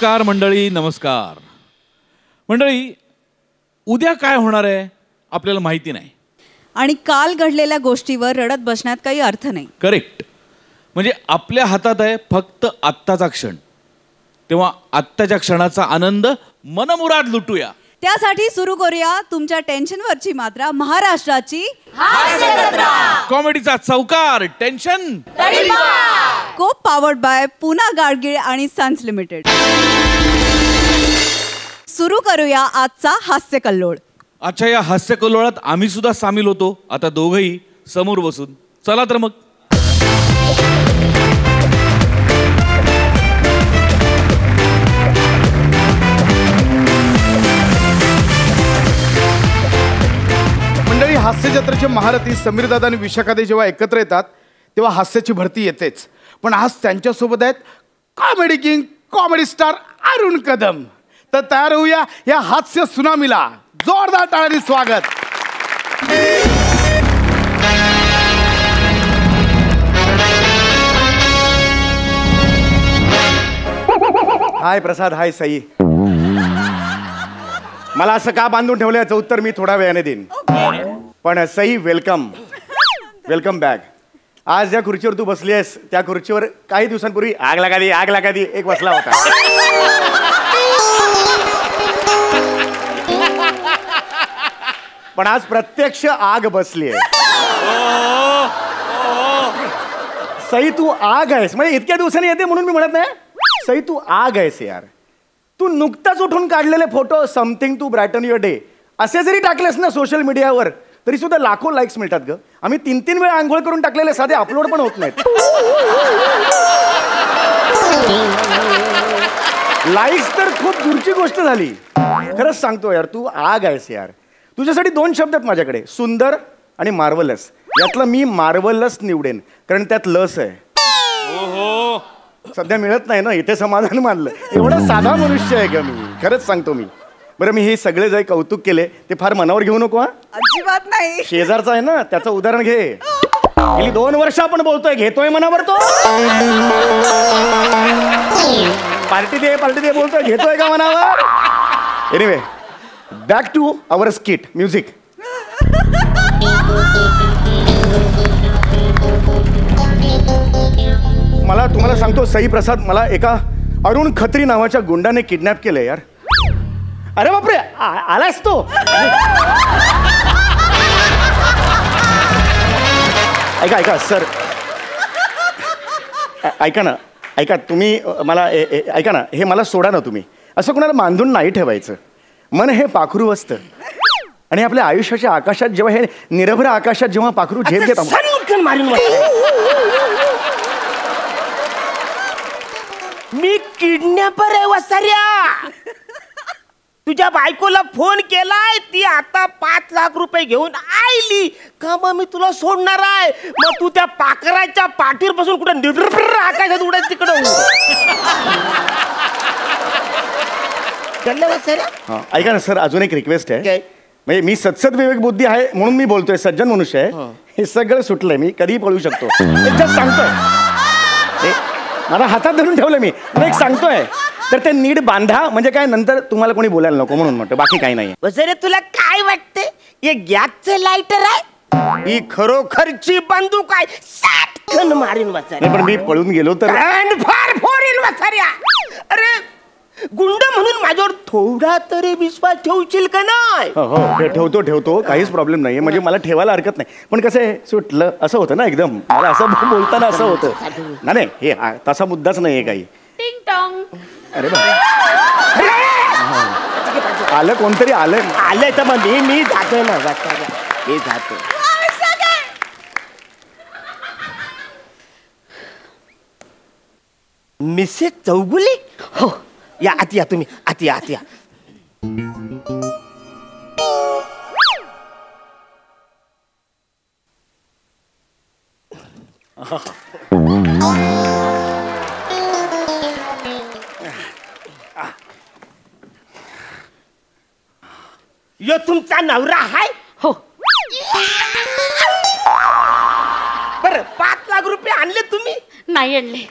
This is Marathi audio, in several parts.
नमस्कार मंडळी, नमस्कार मंडळी. उद्या काय होणार आहे आपल्याला माहिती नाही आणि काल घडलेल्या गोष्टीवर रडत बसण्यात काही अर्थ नाही. करेक्ट. म्हणजे आपल्या हातात आहे फक्त आत्ताचा क्षण. तेव्हा आत्ताच्या क्षणाचा आनंद मनमुराद लुटूया. त्यासाठी सुरू करूया तुमच्या टेन्शनवरची मात्रा महाराष्ट्राची कॉमेडीचा चौकार टेन्शन को पॉवर्ड बाय पुना गाडगीळ आणि सन्स लिमिटेड. सुरू करूया आजचा हास्य कल्लोळ. अच्छा, या हास्य कल्लोळात आम्ही सुद्धा सामील होतो आता दोघंही समोर बसून. चला तर मग. मंडळी, हास्य जत्रेचे महारथी समीरदादा आणि विशाखादे जेव्हा एकत्र येतात तेव्हा हास्याची भरती येतेच. पण आज त्यांच्यासोबत आहेत comedy king, comedy star Arun Kadam. तर तयार होऊया या हास्य सुनामीला. जोरदार टाळ्यांनी स्वागत. हाय प्रसाद, हाय सई. मला असं का बांधून ठेवलं याचं उत्तर मी थोड्या वेळाने देईन. पण सई, वेलकम, वेलकम बॅक. आज ज्या खुर्चीवर तू बसली आहेस त्या खुर्चीवर काही दिवसांपूर्वी आग लागा दी एक बसला होता. पण आज प्रत्यक्ष आग बसली आहे. सई, तू आग आहेस. म्हणजे इतक्या दिवसांनी येते म्हणून मी म्हणत नाही. सई, तू आग आहेस यार. तू नुकताच उठून काढलेले photo something to brighten your day असे जरी टाकलेस ना सोशल मीडियावर तरी सुद्धा लाखो लाईक्स मिळतात ग. आम्ही 3-3 वेळा आंघोळ करून टाकलेले साधे अपलोड पण होत नाहीत. लाईक्स तर खूप दूरची गोष्ट झाली. खरंच सांगतो यार, तू आग आहेस यार. तुझ्यासाठी 2 शब्द आहेत माझ्याकडे, सुंदर आणि मार्वलस. यातलं मी मार्वलस निवडेन कारण त्यात लस आहे. सध्या मिळत नाही ना, इथे समाधान मानलं. एवढा साधा मनुष्य आहे का मी, खरंच सांगतो मी. बरं, मी हे सगळे जे कौतुक केले ते फार मनावर घेऊ नको. अजिबात नाही. शेजारचा आहे ना, त्याचं उदाहरण घे. गेली 2 वर्ष आपण बोलतोय, घेतोय मनावर तो. पार्टी दे बोलतोय, घेतोय का मनावर. Anyway, back to our skit music. मला तुम्हाला सांगतो सई प्रसाद, मला एका अरुण खत्री नावाच्या गुंडाने किडनॅप केलंय यार. अरे बापरे, आलास तो. ऐका सर, ऐका तुम्ही मला ऐका ना, हे मला सोडा ना तुम्ही. असं कोणाला बांधून नाही ठेवायचं. मन हे पाखरू असतं आणि आपल्या आयुष्याच्या आकाशात जेव्हा हे निरभ्र आकाशात जेव्हा पाखरू झेप घेत मी किडनॅपर आहे वसाऱ्या. तुझ्या बायकोला फोन केलाय, ती आता 5 लाख रुपये घेऊन आईली का मग मी तुला सोडणार आहे. मग तू त्या पाखराच्या पाठीवर बसून कुठे निरभ्र आकाशात उडायचं तिकडं. ऐका ना सर, अजून एक रिक्वेस्ट आहे. म्हणजे मी सत्सद विवेक बुद्धी आहे म्हणून मी बोलतोय, सज्जन मनुष्य आहे. हे सगळं सुटलंय, मी कधीही पळू शकतो. जस्ट सांगतोय, मला हातात धरून ठेवलं मी. एक सांगतोय तर ते नीट बांधा, म्हणजे काय नंतर तुम्हाला कोणी बोलायला नको म्हणून म्हणतो, बाकी काही नाही. वसरे, तुला काय वाटते हे गॅसचं लायटर आहे? ही खरोखरची बंदूक आहे. 7 मारीन वसाऱ्या. पण मी पळून गेलो तर फार फोरील वसाऱ्या. अरे गुंड म्हणून माझ्यावर थोडा तरी विश्वास ठेवशील का नाही? हो, ठेवतो काहीच प्रॉब्लेम नाही. म्हणजे मला ठेवायला हरकत नाही. पण कसं आहे, सुटलं असं होतं ना एकदम. मला असं बोलताना असं होतं. नाही, हे तसा मुद्दाच नाही आहे काही. टिंग टॉंग. अरे आलं, कोणतरी आलंय तर मग मी जातोय ना वसाऱ्या, मी जातो. मिसेस चौगुले, हो या, आत या तुम्ही, आत या. यो तुमचा नवरा आहे? हो. बरं, 5 लाख रुपये आणले तुम्ही? नाही आणले.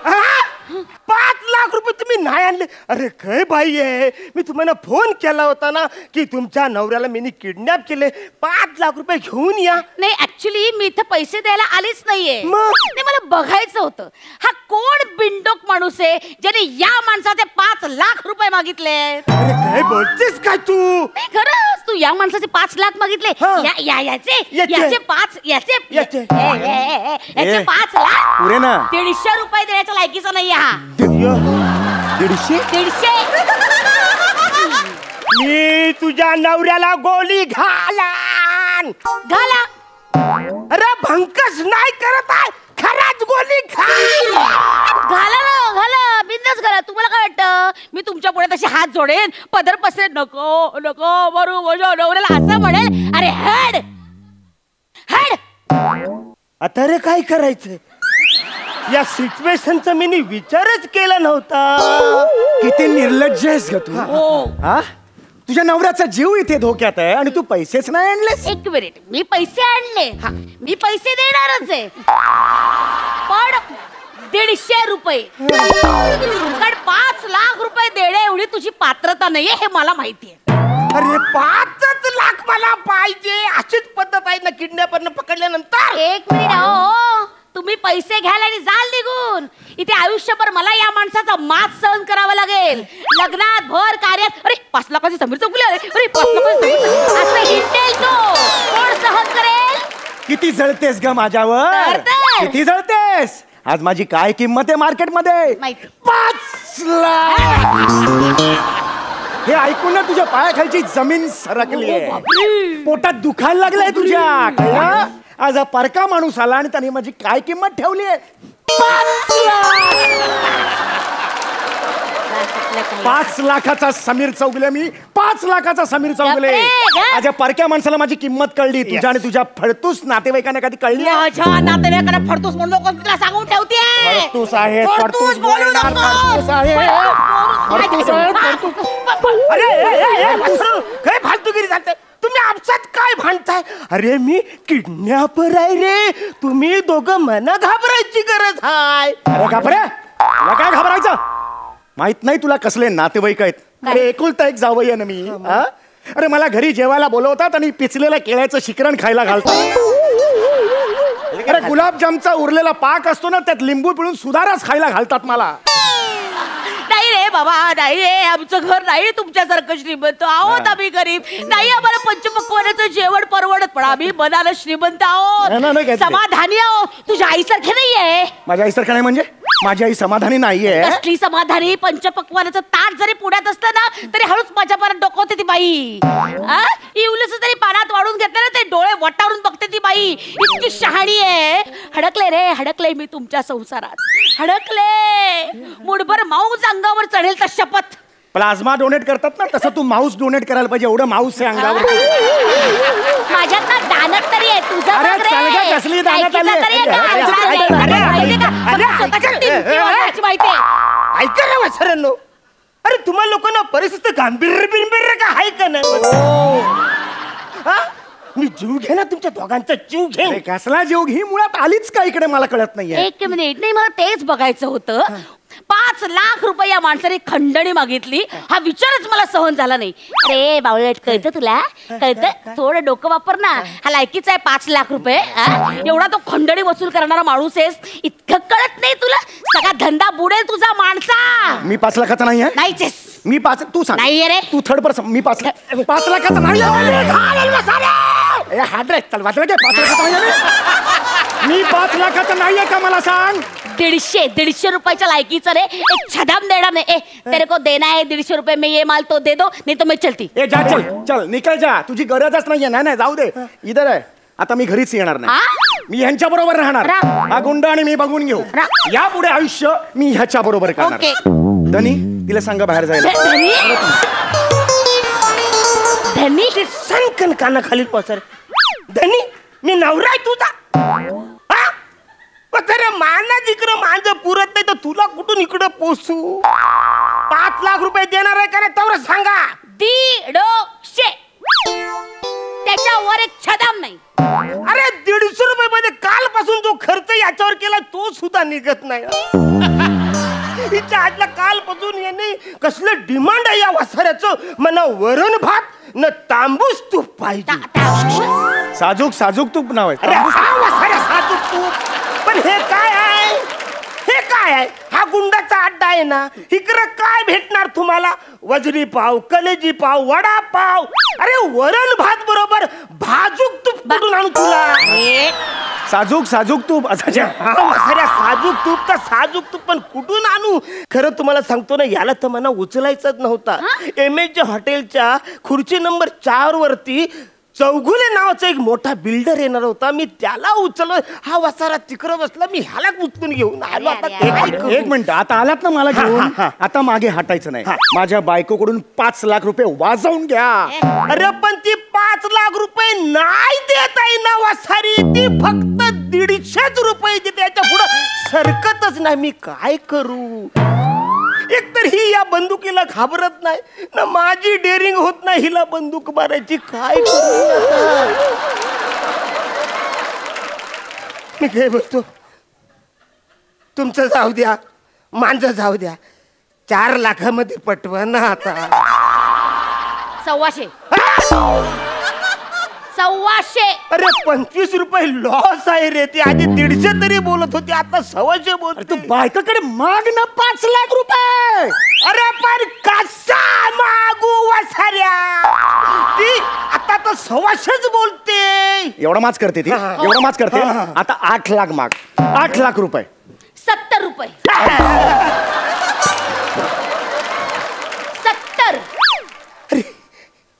5 लाख रुपये तुम्ही नाही आणले? अरे काय बाई आहे, मी तुम्हाला फोन केला होता ना की तुमच्या नवऱ्याला मी किडनॅप केले, 5 लाख रुपये घेऊन या. नाही ऍक्च्युली मी इथं पैसे द्यायला आलीच नाहीये. मग? नाही मला बघायचं होतं हा कोण बिंडोक माणूस आहे ज्याने या माणसाचे 5 लाख रुपये मागितले. अरे काय बोलतेस काय तू? नाही खरंच तू या माणसाचे 5 लाख मागितले. हा. याचे याचे. 5 याचे याचे. याचे 5 लाख पुरे ना 150 रुपये देण्याच्या लायकीचा नाही हा. 150? 150. मी तुझ्या नवऱ्याला गोळी घालान. घाला. अरे भंकस नाही करत आहे, खराच गोळी घाल. घाला ना घाला बिंदास घाला. तुम्हाला काय वाटतं मी तुमच्या पुढे तसे हात जोडेन पदर पसरेन? नको नको बरू माझ्या नवऱ्याला असं म्हणेल अरे हेड हेड. आता रे काय करायचं या सिच्युएशनचा मी विचारच केला नव्हता. किती निर्लज्ज आहेस ग तू. हा तुझ्या नवऱ्याचा जीव इथे धोक्यात आहे आणि तू पैसेच नाही आणलेस. एक मिनिट मी पैसे आणले मी पैसे देणारच आहे पण 150 रुपये. कारण 5 लाख रुपये देणे एवढी तुझी पात्रता नाहीये हे मला माहितीये. अरे 5 लाख मला पाहिजे. अशीच पद्धत आहे ना किडनॅपरनं पकडल्यानंतर. एक मिनिट हो तुम्ही पैसे घ्याल आणि जाल निघून. इथे आयुष्यभर मला या माणसाचा मास सहन करावा लागेल. लग्नात भर कार्यात अरे 5 लाखाची समीर चौगुले अरे 5 लाखाची असं हिंडेल तो कोण सहन करेल. किती जळतेस ग माझ्यावर. जळते. किती जळतेस. आज माझी काय किंमत आहे मार्केटमध्ये? माहिती. 5 लाख. हे ऐकून ना तुझ्या पायाखालची जमीन सरकली आहे. पोटात दुखायला लागलंय तुझ्या. कळलं? आज हा परका माणूस आला आणि त्याने माझी काय किंमत ठेवली आहे? 5 लाख. 5 लाखाचा समीर चौगुले मी. 5 लाखाचा समीर चौगुले. गप्रे, गप. आज या परक्या माणसाला माझी किंमत कळली. तुझ्या आणि तुझ्या फडतूस नातेवाईकांना कधी कळली आहे? माझ्या नातेवाईकांना फडतूस म्हणून नको तुला सांगून ठेवते. फडतूस आहे. फडतूस बोलू बोलणार. नको. फडतूस आहे. फडतूस आहे. फडतूस. अरे काय फालतूगिरी चालते. तुम्ही आपसात काय भांडताय? अरे मी किडनॅपर आहे रे. तुम्ही दोघं मला घाबरायची गरज आहे. अरे घाबरे. तुला काय घाबरायचं? माहित नाही तुला कसले नातेवाईक आहेत? अरे एकुलता एक जावई आहे ना मी. हा? अरे मला घरी जेवायला बोलवतात आणि पिचलेल्या केळ्याचं शिकरण खायला घालतात. अरे गुलाबजामचा उरलेला पाक असतो ना त्यात लिंबू पिळून सुधाराच खायला घालतात मला. नाही रे बाबा नाही रे आमचं घर नाही तुमच्यासारखं श्रीमंत आहोत आम्ही गरीब नाही. आम्हाला पंचपक्वानाचं जेवण परवडत पण आम्ही मनाला श्रीमंत नाही, नाही, आहोत. नाही. समाधानी आहोत. तुझ्या आईसारखे नाहीये. माझ्या आईसारखं नाही म्हणजे? माझी आई समाधानी नाहीये. कसली समाधानी. पंचपक्वानाचं ताट जरी पुण्यात असतं ना तरी हळूच माझ्या पारात डोकवते ती बाई. इवलस तरी पानात वाढून घेतलं ना ते डोळे वटारून बघते ती बाई. इतकी शहाणी आहे. हडकले रे हडकले मी तुमच्या संसारात. हडकले. मुठभर माऊस अंगावर चढेल तर शपथ. प्लाझ्मा डोनेट करतात ना तसं तू माऊस डोनेट करायला पाहिजे. एवढं माऊस आहे अंगावर. माझ्यात ना दानत तरी आहे. तुझं अरे बघ रे. चल गं, कसली दानत आली आहे? ऐकीचं तरी आहे का? अरे, ऐकलं अरे, नाही. अरे, माहिती आहे का? अरे, मला स्वतःच्या अरे, टिमकी वाजवायची माहिती आहे. ऐका रे वसरांनो. अरे तुम्हाला लोकांना परिस्थिती गांभीर्य बिंभीर्य का आहे का नाही? हा? मी जीव घे ना तुमच्या दोघांचा जीव घे. अरे, कसला जीव घी मुळात आलीच का इकडे मला कळत नाहीये. एक मिनिट नाही मला तेच बघायचं होतं. 5 लाख रुपये या माणसाने खंडणी मागितली हा विचारच मला सहन झाला नाही. अरे बावळट कळतं तुला कळतं थोडं डोकं वापर ना. हा लायकीचा आहे 5 लाख रुपये. एवढा तो खंडणी वसूल करणारा माणूस आहेस इतकं कळत नाही तुला. सगळा धंदा बुडेल तुझा माणसा. मी 5 लाखाचा नाही आहे. नाहीच आहेस. मी 5 तू सांग. नाहीये रे. तू थर्ड पर्सन. मी 5 लाखाचा नाही आहे. हात रे चल वाचलं 5 लाखाचा नाही आहे. मी 5 लाखाचा नाहीये का मला सांग. 150 रुपयाच्या लायकीचं रे. एक छदाम देना नहीं. ए तेरे को देना है 150 रुपये में ये माल तो दे दो नहीं तो मैं चलती. ए जा चल चल निकल जा. तुझी गरजच नाहीये. नाही नाही जाऊ दे. इधर आहे. आता मी घरीच येणार नाही. मी ह्यांच्या बरोबर राहणार. हा गुंड आणि मी बघून घेऊ. यापुढे आयुष्य मी ह्याच्या बरोबर करणार. ओके. धनी तिला सांगा बाहेर जायला. धनी संकन काना खाली पसर. धनी मी नवरा आहे तुझा. माना जिकडं माझं पुरत नाही तर तुला कुठून इकडं पोचू. 5 लाख रुपये देणार आहे का रे तेवढं सांगा. 150 त्याच्यावर एक छदाम नाही. अरे 150 रुपये मध्ये कालपासून जो खर्च याच्यावर केला तो सुद्धा निघत नाही. हिच्या आजला कालपासून येणे कसलं डिमांड आहे या वासाऱ्याचं. मला वरण भात न तांबूस तूप पाहिजे. साजूक साजूक तूप नाव आहे. अरे हा वासाऱ्या साजूक तूप. पण हे काय आहे, हे काय आहे? हा गुंडाचा अड्डा आहे ना. इकडं काय भेटणार तुम्हाला? वजरी पाव, कलेजी पाव, वडा पाव. अरे वरण भात बरोबर भाजूक तूप कुठून आणू तुला? साजूक साजूक तूप अरे साजूक तूप तर साजूक तूप पण कुठून आणू? खरं तुम्हाला सांगतो ना, याला तर मला उचलायचंच नव्हता. MH हॉटेलच्या खुर्ची नंबर 4 वरती चौगुले नावाचा एक मोठा बिल्डर येणार होता. मी त्याला उचललं. हा वसारा तिकडं बसला. मी ह्याला उचलून घेऊन आलो. आता ते काय करू? एक मिनिट, आता आलात ना मला घेऊन, आता मागे हटायचं नाही. माझ्या बायकोकडून 5 लाख रुपये वाजवून घ्या. अरे पण ती 5 लाख रुपये नाही देत आहे ना वसारी. ती फक्त 150 रुपये देते. त्याच्या पुढं सरकतच नाही. मी काय करू? एकतर ही या बंदुकीला घाबरत नाही ना, माझी डेअरिंग होत नाही हिला बंदूक मारायची. काय करू आता? मी काय बोलतो, तुमचं जाऊ द्या, माझं जाऊ द्या. 4 लाखामध्ये पटवा ना आता. 1,200. 1,200. अरे 25 रुपये लॉस आहे रे. ती आधी 150 तरी बोलत होती, आता 1,200 बोलते. तू बायकोकडे माग ना 5 लाख रुपये. अरे पण कसा मागू वसाऱ्या? ती आता तर 1,200च बोलते. एवढा माच करते ती, एवढा माच करते. आता 8 लाख माग. 8 लाख रुपये. 70 रुपये. 70. अरे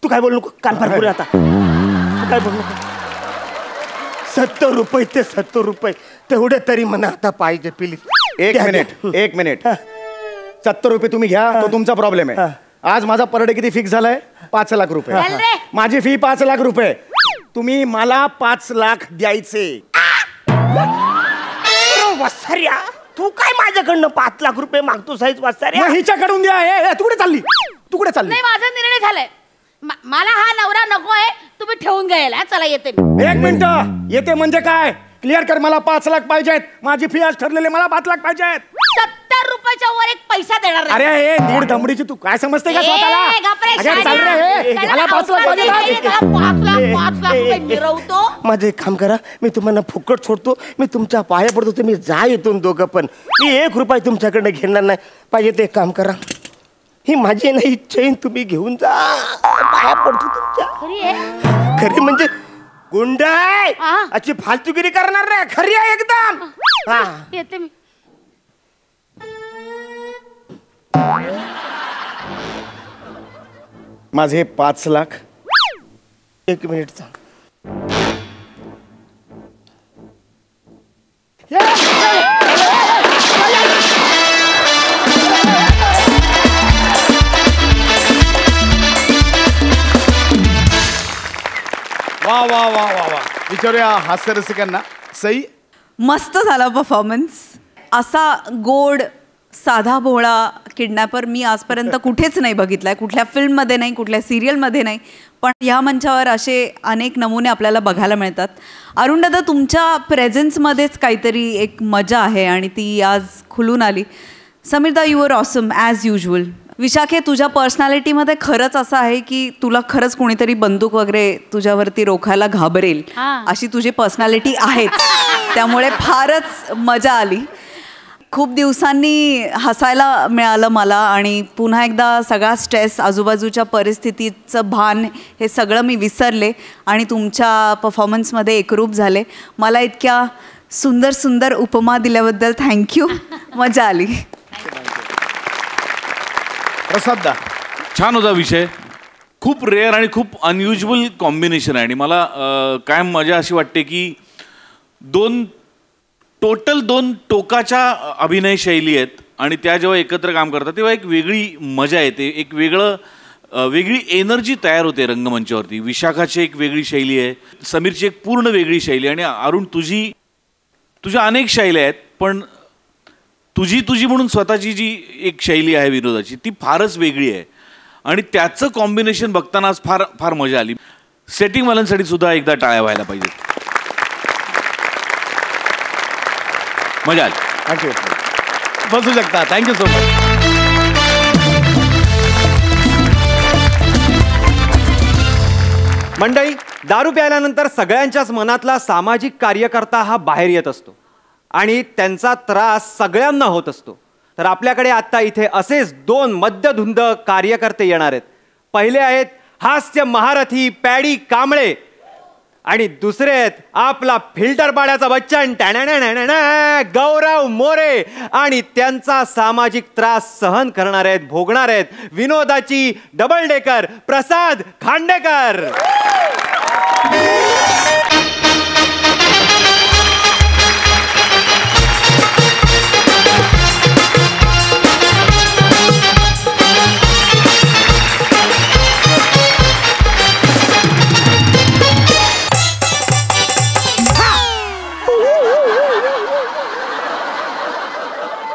तू काय बोलू नको, कान फार पुरे आता. तू काय बोलू नको. 70 रुपये ते 70 रुपये तेवढे तरी म्हणा आता पाहिजे प्लीज. एक मिनिट 70 रुपये तुम्ही घ्या, तो तुमचा प्रॉब्लेम आहे. आज माझा पर डे किती फिक्स झालाय? 5 लाख रुपये. चल रे. माझी फी 5 लाख रुपये. तुम्ही मला 5 लाख द्यायचे. वसाऱ्या तू काय माझ्याकडनं 5 लाख रुपये मागतो साईज वसाऱ्या? मग हिच्याकडून द्या. तू कुठे चालली? तू कुठे चालली? नाही, माझा निर्णय झालाय. मला हा नवरा नको आहे. तुम्ही ठेवून घ्यायला. चला येते मी. एक मिनिट, येते म्हणजे काय? क्लिअर कर. मला 5 लाख पाहिजेत. माझी फी आज ठरलेली, मला 5 लाख पाहिजेत. 70 रुपयाच्या वर एक पैसा देणार नाही. अरे हे दीड दमडीची तू काय समजते का स्वतःला? ए, गप्रे, अरे चाल रे, हे. शाळा. ह्याला 5 लाख पाहिजे. त्याला 5 लाख रुपये मिरवतो. माझं एक काम करा, मी तुम्हाला फुकट सोडतो. मी तुमच्या पाया पडतो. तुम्ही जा इथून दोघं पण. मी 1 रुपया तुमच्याकडनं घेणार नाही. पाहिजे ते काम करा. ही माझी नाही चैन तुम्ही घेऊन जा. पाया पडतो तुमच्या. खरी आहे? खरी म्हणजे गुंडाय हा. अशी फालतुगिरी करणार नाही. खरी आहे एकदम. हा येते मी. माझे 5 लाख. 1 मिनिट सांग. वा वा वा वा वा. विचारूया हास्य रसिकांना. सई, मस्त झाला परफॉर्मन्स. असा गोड साधा भोळा किडनॅपर मी आजपर्यंत कुठेच नाही बघितलाय. कुठल्या फिल्ममध्ये नाही, कुठल्या सिरियलमध्ये नाही. पण ह्या मंचावर असे अनेक नमुने आपल्याला बघायला मिळतात. अरुण दादा, तुमच्या प्रेझेन्समध्येच काहीतरी एक मजा आहे आणि ती आज खुलून आली. समीरदा, you are awesome as usual. विशाखे, तुझ्या पर्सनॅलिटीमध्ये खरंच असं आहे की तुला खरंच कोणीतरी बंदूक वगैरे तुझ्यावरती रोखायला घाबरेल अशी तुझी पर्सनॅलिटी आहेच. त्यामुळे फारच मजा आली. खूप दिवसांनी हसायला मिळालं मला आणि पुन्हा एकदा सगळा स्ट्रेस, आजूबाजूच्या परिस्थितीचं भान हे सगळं मी विसरले आणि तुमच्या परफॉर्मन्समध्ये एकरूप झाले. मला इतक्या सुंदर सुंदर उपमा दिल्याबद्दल थँक्यू. मजा आली. प्रसाद, छान होता विषय. खूप रेअर आणि खूप अनयुजल कॉम्बिनेशन आहे आणि मला कायम मजा अशी वाटते की दोन टोकाच्या अभिनय शैली आहेत आणि त्या जेव्हा एकत्र काम करतात तेव्हा एक वेगळी मजा येते. एक वेगळी एनर्जी तयार होते रंगमंचावरती. विशाखाची एक वेगळी शैली आहे, समीरची एक पूर्ण वेगळी शैली आणि अरुण तुझ्या अनेक शैल्या आहेत पण तुझी म्हणून स्वतःची जी एक शैली आहे विनोदाची ती फारच वेगळी आहे आणि त्याचं कॉम्बिनेशन बघताना आज फार फार मजा आली. सेटिंगवाल्यांसाठी सुद्धा एकदा टाळ्या व्हायला पाहिजे. मजा आली. थँक्यू. बसू शकता. Thank you so much. मंडळी, दारू प्यायल्यानंतर सगळ्यांच्याच मनातला सामाजिक कार्यकर्ता हा बाहेर येत असतो आणि त्यांचा त्रास सगळ्यांना होत असतो. तर आपल्याकडे आता इथे असेच 2 मद्यधुंद कार्यकर्ते येणार आहेत. पहिले आहेत हास्य महारथी पॅडी कांबळे आणि दुसरे आहेत आपला फिल्टर पाड्याचा बच्चन गौरव मोरे. आणि त्यांचा सामाजिक त्रास सहन करणार आहेत, भोगणार आहेत विनोदाची डबल डेकर प्रसाद खांडेकर.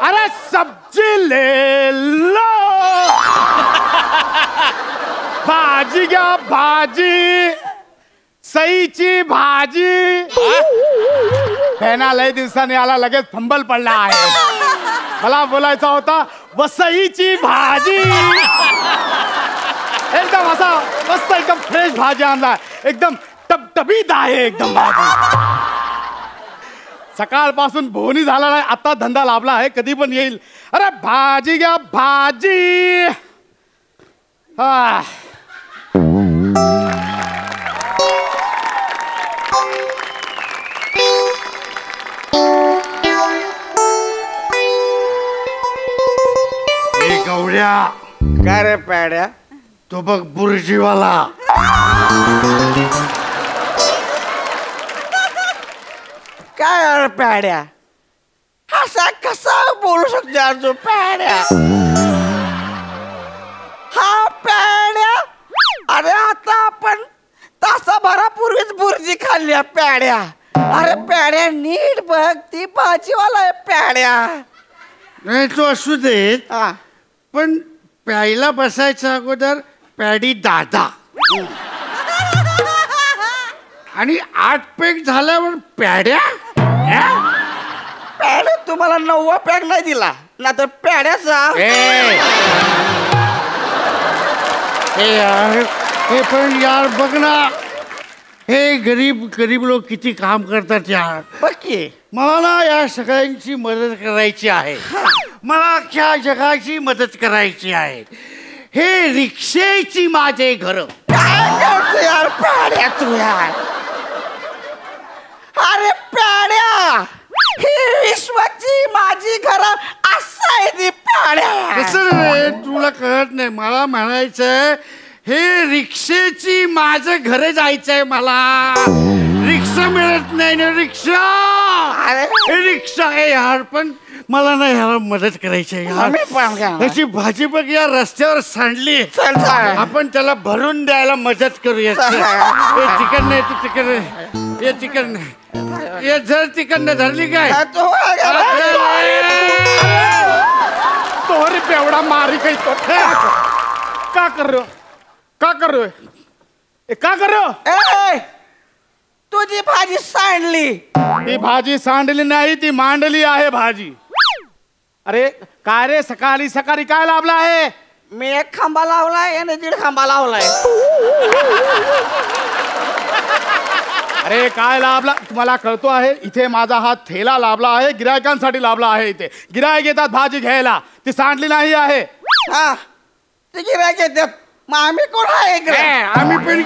अरे सब्जी ले लो. भाजी घ्या भाजी. सईची भाजी. फेना लय दिवसांनी आला, लगेच फंबल पडला आहे. मला बोलायचा होता वसईची भाजी. एकदम असा मस्त एकदम फ्रेश भाजी आणला, एकदम टबटबीत आहे एकदम भाजी. सकाळपासून बोनी झाला नाही, आता धंदा लाभला आहे, कधी पण येईल. अरे भाजी घ्या भाजी. गौड्या. काय रे पॅड्या? तो बघ बुर्जीवाला. काय यार पॅड्या, असा कसा बोलू शकतो यार जो पॅड्या? हा पॅड्या, अरे आता आपण तासाभरापूर्वीच बुर्जी खाल्ली पॅड्या. अरे पॅड्या नीट बघ, ती भाजीवाला आहे पॅड्या. नाही तो असू देत, पण प्यायला बसायच्या अगोदर पॅडी दादा आणि 8 पॅक झाल्यावर प्याड्या. पॅड्या तुम्हाला 9वा पॅक नाही दिला ना, तर प्याड्याचा. हे यार, हे पण यार बघ ना, हे गरीब गरीब लोक किती काम करतात यार. बघ की, मला ना या सगळ्यांची मदत करायची आहे. मला अख्ख्या जगाची मदत करायची आहे. हे रिक्षेची माझे घर. काय करतो यार पॅड्या तू यार? अरे पॅड्या, ही विश्वाची माझी घर असं आहे ती पॅड्या. कसं रे, तुला कळत नाही. मला म्हणायचंय हे रिक्षेची माझं घर जायचंय मला. रिक्षा मिळत नाही ना, रिक्षा. अरे रिक्षा आहे यार, पण मला ना ह्याला मदत करायची आहे यार. त्याची भाजी बघ या रस्त्यावर सांडली, आपण त्याला भरून द्यायला मदत करूया. चिकन नाही तू चिकन, हे चिकन नाही, ये जर चिकन धरली काय तो रे बेवडा मारी काही तो. का कर रहे हो, का कर रहे हो, का कर रहे हो? तुझी भाजी सांडली. ती भाजी सांडली नाही, ती मांडली आहे भाजी. अरे काय रे, सकाळी सकाळी काय लाभला आहे? मी 1 खांबा लावलाय आणि 1.5 खांबा लावलाय. अरे काय लाभला तुम्हाला कळतो आहे? इथे माझा हा थेला लाभला आहे, गिरायकांसाठी लाभला आहे. इथे गिरायक येतात भाजी घ्यायला, ती सांडली नाही आहे. हा, ते गिरायक येतात, मग आम्ही कोण आहे इकडे? आम्ही पण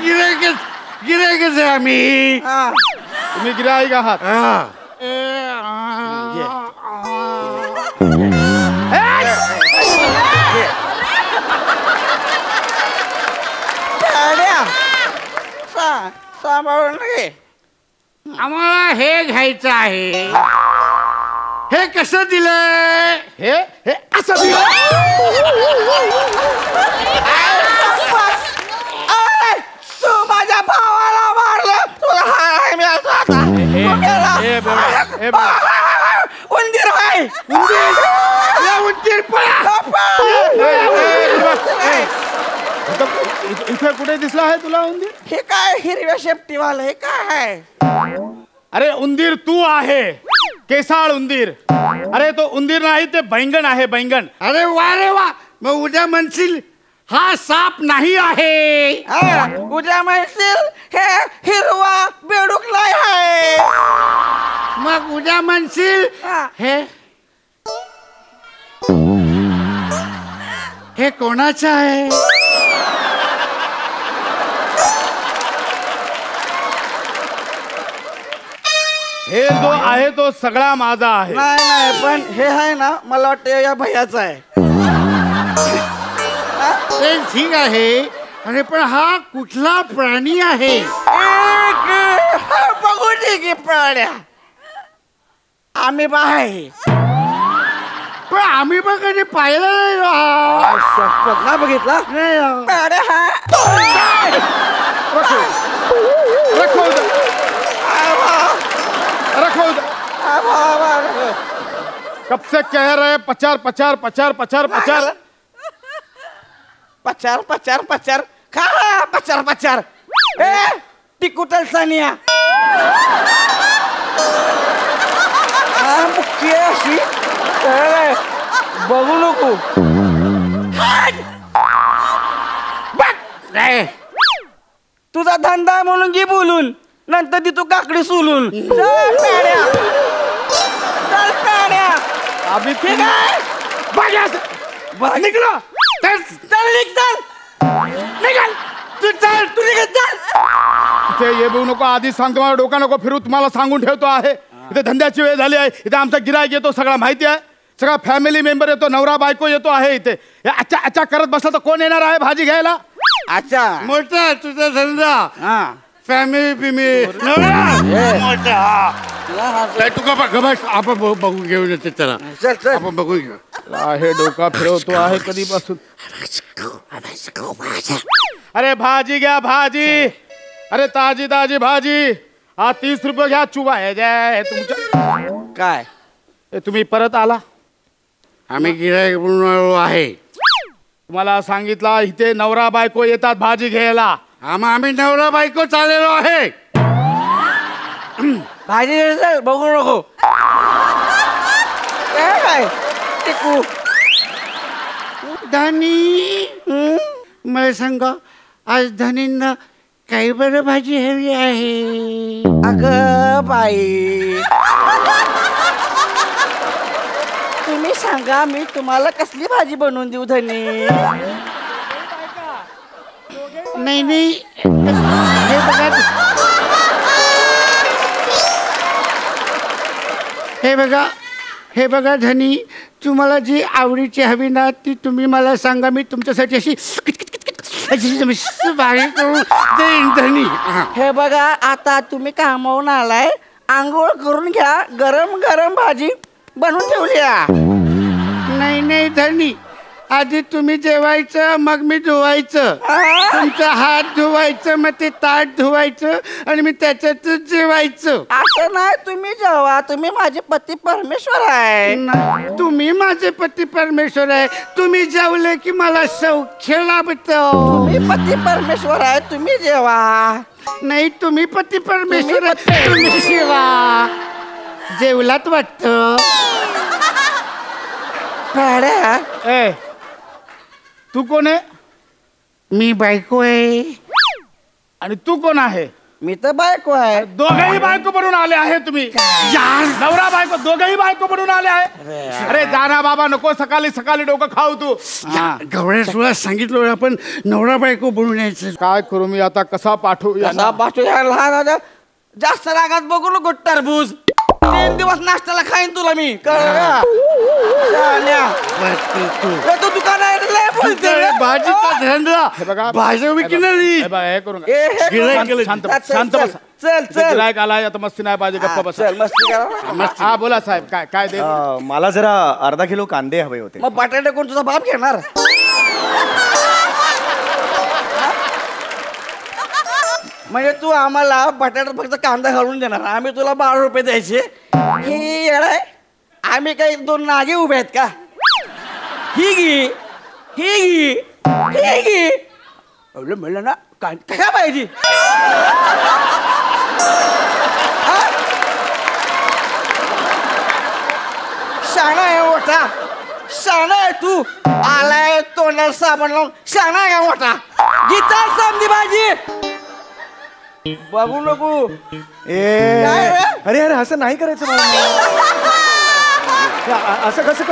गिरायकच आहे आम्ही. तुम्ही गिरायक आहात. सांभाळून घे. आम्हाला हे घ्यायचं आहे. हे कसं दिलंय? हे हे असं दिलं. तू माझ्या भावाला मारलं, तुला हाय मिळाला आता. उंदीर आहे, उंदीर पळा. इथे कुठे दिसला आहे तुला उंदीर? हे काय हिरव्या शेपटीवाला, हे काय आहे? अरे उंदीर तू आहे. केसाळ उंदीर. अरे तो उंदीर नाही, ते बैंगण आहे, बैंगण. अरे वा रे वा. मग उद्या म्हणशील हा साप नाही आहे. उद्या म्हणशील हे हिरवा बेडूकलाय आहे. मग उद्या म्हणशील हे कोणाचं आहे. हे जो आहे तो सगळा माझा आहे. नाही पण हे आहे ना, मला वाटतं या भैयाचा आहे. ते ठीक आहे. अरे पण हा कुठला प्राणी आहे. बघू दे की प्राण्या. आम्ही आहे. पण आम्ही पण कधी पाहिलं नाही. शपथ ना बघितला प्राण्या हा. कब से कह रहे पचार पचार पचार पचार पचार पचार पचार पचार खा पचार पचार. टिकुटल सानिया मुख्य अशी बघू नको. तुझा धंदा म्हणून घे बोलून, नंतर ती तू काकडी सोलून. अभी ठीक आहे. निघलो. चल निघाल. तू चल, तू निघत चल. इथे ये बोलू नको. आधी सांगतो, मला डोका नको फिरू. तुम्हाला सांगून ठेवतो आहे, इथे धंद्याची वेळ झाली आहे. इथे आमचा गिरायक येतो, सगळा माहिती आहे. सगळा फॅमिली मेंबर येतो, नवरा बायको येतो आहे इथे. अच्छा अच्छा करत बसला तर कोण येणार आहे भाजी घ्यायला. अच्छा मोठा तुझा धंदा. फॅमिली पिमिली आपण बघून घेऊन येते. चला चल आपण बघून घेऊ. हे डोका फिरवतो आहे कधीपासून. अरे भाजी घ्या भाजी. अरे ताजी ताजी भाजी. हा 30 रुपये घ्या. चुबा हे जय तुमच्या काय हे तुम्ही परत आला. आम्ही गिरायक म्हणून आलो आहे. तुम्हाला सांगितलं इथे नवरा बायको येतात भाजी घ्यायला. आम्ही नवरा बायको चाललेलो आहे. भाजी चल, बघू नको. काय टिकू धनी मला सांगा, आज धनींना काही बरं भाजी हवी आहे. अगं बाई, तुम्ही सांगा मी तुम्हाला कसली भाजी बनवून देऊ धनी. नाही नाही हे बघा, हे बघा, हे बघा धनी, तुम्हाला जी आवडीची हवी ना ती तुम्ही मला सांगा. मी तुमच्यासाठी अशी बाहेर करून देईन धनी. हे बघा, आता तुम्ही कामावून आलाय, आंघोळ करून घ्या. गरम गरम भाजी बनवून ठेवली. नाही नाही धनी, आधी तुम्ही जेवायचं, मग मी धुवायचं. तुमचा हात धुवायचं, मग ते ताट धुवायचं आणि मी त्याच्यातच जेवायचं. असं नाही, तुम्ही जेवा. तुम्ही माझे पती परमेश्वर आहे. तुम्ही माझे पती परमेश्वर आहे. तुम्ही जेवले की मला सौख्य लाभतं. तुम्ही पती परमेश्वर आहे, तुम्ही जेवा. नाही, तुम्ही पती परमेश्वर आहे, तुम्ही जेवा. जेवलात वाटतं. ए तू कोण आहे. मी बायको आहे. आणि तू कोण आहे. मी तर बायको आहे. दोघंही बायको बनून आले आहे तुम्ही. नवरा बायको दोघंही बायको बनून आले आहे. अरे जाना बाबा, नको सकाळी सकाळी डोकं खाऊ तू. गवळ्या सांगितलं आपण नवरा बायको बनून यायचं. काय करू मी आता, कसा पाठवू. लहान जास्त रागात बघू नको. टरबूज 3 दिवस नाश्त्याला खाईन तुला मी. तू दुकान भाजीचा धंदा, भाजी विकणारी. शांत बस. गिरायक आलाय आता, मस्ती नाही पाहिजे. गप्पा बस. हा बोला साहेब, काय काय दे. मला जरा अर्धा किलो कांदे हवे होते. मग बटाटे कोण तुझा बाप घेणार. म्हणजे तू आम्हाला बटाटा फक्त कांदा घालून देणार, आम्ही तुला 12 रुपये द्यायचे. ही येडाय, आम्ही काही 2 नागे उभे आहेत का. ही घे, ही घे, ही घे. एवढं म्हणलं ना, काय पाहिजे. शाणा आहे तू आलाय तोंडाला साबण लावून शाणा आहे का मोठा गीता समधी भाजी बघू नको अरे अरे असं नाही करायचं मला. असं कसं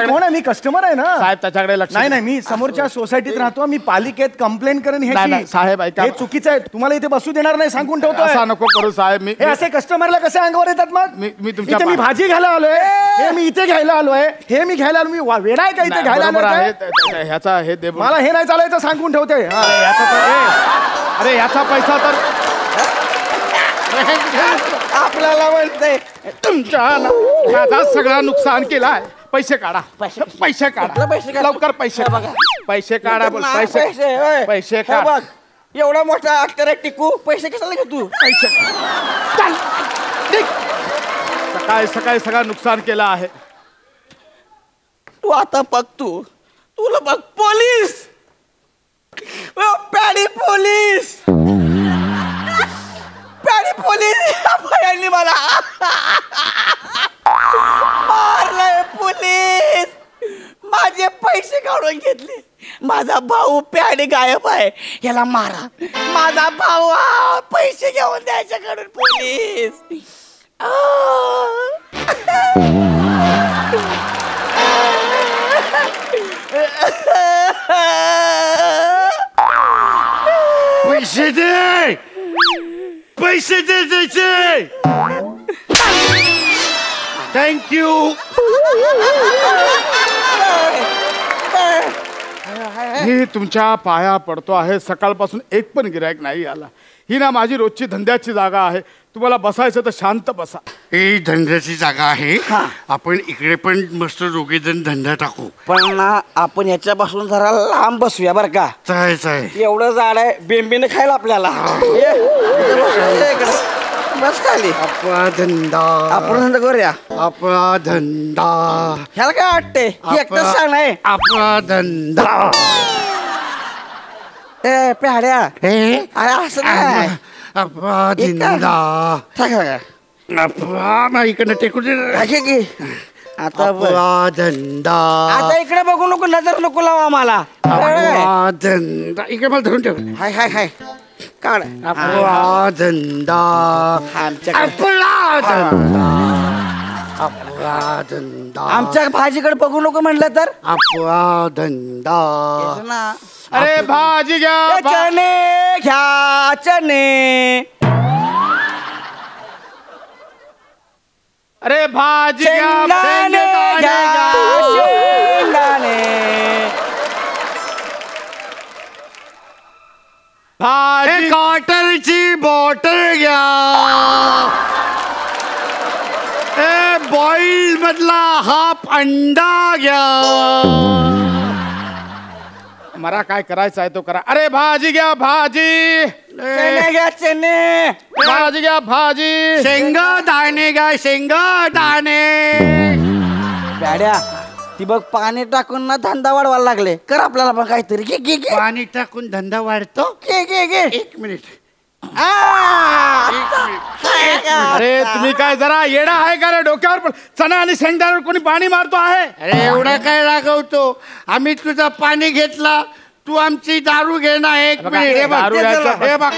कोण आहे मी कस्टमर आहे ना साहेब त्याच्याकडे लक्ष नाही नाही मी समोरच्या सोसायटीत राहतो मी पालिकेत कंप्लेंट करेन हे साहेब ऐका हे चुकीचं आहे तुम्हाला इथे बसू देणार नाही सांगून ठेवतो असं नको करू साहेब मी हे असे कस्टमरला कसे अंगावर येतात मग मी तुमच्या इथे मी भाजी घ्यायला आलोय हे मी इथे घ्यायला आलोय हे मी घ्यायला आलो मी वेडा आहे का इथे घ्यायला आलोय ह्याचा हे दे मला हे नाही चालायचं सांगून ठेवते अरे ह्याचा पैसा तर आपल्याला म्हणते तुमच्या माझा सगळा नुकसान केलाय पैसे काढा पैसे काढा लवकर पैसे पैसे काढा बोल पैसे पैसे काढ बघ एवढा मोठा अक्षर आहे टिकू पैसे कशाला घेऊ तू पैसे चल निघ. सकाळी सकाळी सगळं नुकसान केलं आहे. तू आता बघ तुला बघ पोलीस पॅडी पोलीस भयांनी मला मारलंय पोलीस माझे पैसे काढून घेतले माझा भाऊ पॅडी गायब आहे याला मारा माझा भाऊ पैसे घेऊन द्यायच्याकडून पोलीस पैसे दे पैसे दे द्यायचे थँक्यू. मी तुमच्या पाया पडतो आहे सकाळपासून एक पण गिरायक नाही आला. ही ना माझी रोजची धंद्याची जागा आहे. तुम्हाला बसायचं तर शांत बसा. ही धंद्याची जागा आहे आपण इकडे पण मस्त दोघे जण धंदा टाकू पण ना आपण याच्यापासून जरा लांब बसूया बरं का एवढं झाड आहे बेंबीने खायला आपल्याला बस खाली आपला धंदा आपण धंदा करूया आपला धंदा ह्याला काय वाटते एकटं सांग आहे आपला धंदा ए प्याड्या अरे असं नाही आपला धंदा आपला इकडनं टेकून की आता आपला धंदा आता इकडे बघू नको नजर नको लावा मला आपला धंदा इकडे मला धरून ठेव हाय हाय हाय काढ आपला धंदा आपला धंदा आपला धंदा आमच्या भाजीकडे बघू नको म्हणलं तर आपला धंदा. अरे भाजी घ्या चणे घ्या चणे अरे भाजी घ्या शेंगदाणे घ्या शेंगदाणे भाजी क्वार्टरची बॉटल घ्या बॉईल मधला हाफ अंडा घ्या मला काय करायचं आहे तो करा. अरे भाजी घ्या भाजी चणे घ्या चणे भाजी घ्या भाजी शेंगदाणे घ्या शेंगदाणे बॅड्या ती बघ पाणी टाकून ना धंदा वाढवायला लागले कर आपल्याला पण काहीतरी घे घे घे पाणी टाकून धंदा वाढतो. घे घे घे एक मिनिट अरे तुम्ही काय जरा येडा आहे का रे डोक्यावर पण चणा आणि शेंगदाण्यावर कोणी पाणी मारतो आहे. अरे एवढा काय रागवतो आम्ही तुझं पाणी घेतला तू आमची दारू घेणार. एक मिनिट हे बघ, दारू घ्यायचं. हे बघ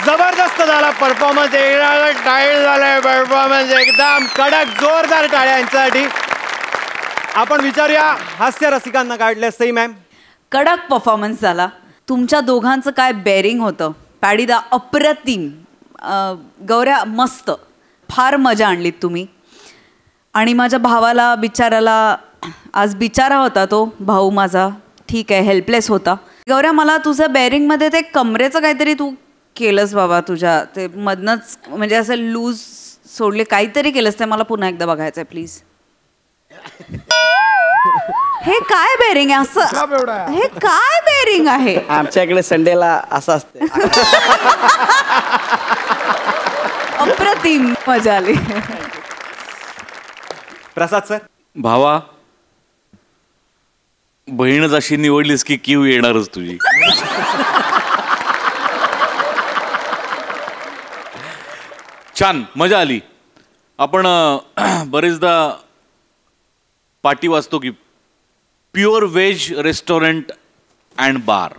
जबरदस्त झाला परफॉर्मन्स एकदम टाईट झालाय परफॉर्मन्स एकदम कडक जोरदार टाळ्या यांच्यासाठी. आपण विचारूया हास्य रसिकांना काढले सई मॅम. कडक परफॉर्मन्स झाला. तुमच्या दोघांचं काय बेरिंग होतं. पॅडीदा अप्रतिम, गौऱ्या मस्त, फार मजा आणलीत तुम्ही. आणि माझ्या भावाला बिचाराला, आज बिचारा होता तो भाऊ माझा, ठीक आहे हेल्पलेस होता. गौऱ्या मला तुझं बेरिंगमध्ये ते कमरेचं काहीतरी तू केलंस बाबा, तुझ्या ते मधनंच म्हणजे असं लूज सोडले काहीतरी केलंस, ते मला पुन्हा एकदा बघायचं आहे प्लीज. हे काय बेरिंग आहे असं, हे काय बेरिंग आहे. आमच्याकडे संडेला असं असते. अप्रतिम मजा आली. प्रसाद सर. भावा, बहीणच अशी निवडलीस की कीव येणारच तुझी. छान, मजा आली. आपण बरेचदा पाटी वाचतो की प्युअर व्हेज रेस्टॉरंट अँड बार.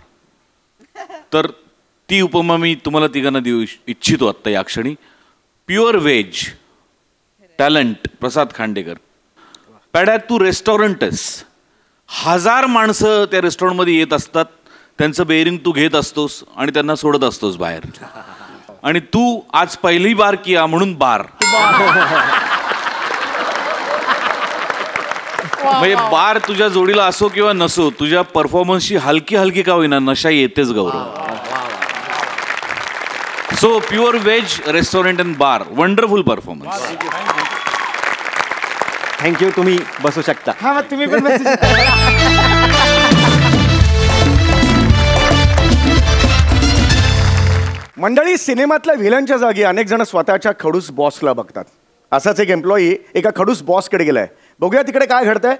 तर ती उपमा मी तुम्हाला तिघांना देऊ इच्छितो आत्ता या क्षणी. प्युअर व्हेज टॅलेंट प्रसाद खांडेकर. पॅड्या, तू रेस्टॉरंट आहेस. 1000 माणसं त्या रेस्टॉरंटमध्ये येत असतात, त्यांचं बेअरिंग तू घेत असतोस आणि त्यांना सोडत असतोस बाहेर. आणि तू आज पहिली बार किया म्हणून बार. म्हणजे बार तुझ्या जोडीला असो किंवा नसो, तुझ्या परफॉर्मन्सची हलकी हलकी का होईना नशा येतेच Gaurav. So pure veg restaurant and bar, wonderful performance. Thank you. तुम्ही बसू शकता. हा, मग तुम्ही पण बसू शकता. मंडळी, सिनेमातल्या व्हिलनच्या जागी अनेक जण स्वतःच्या खडूस बॉसला बघतात. असाच एक एम्प्लॉई एका खडूस बॉसकडे गेलाय. बघूया तिकडे काय घडतंय.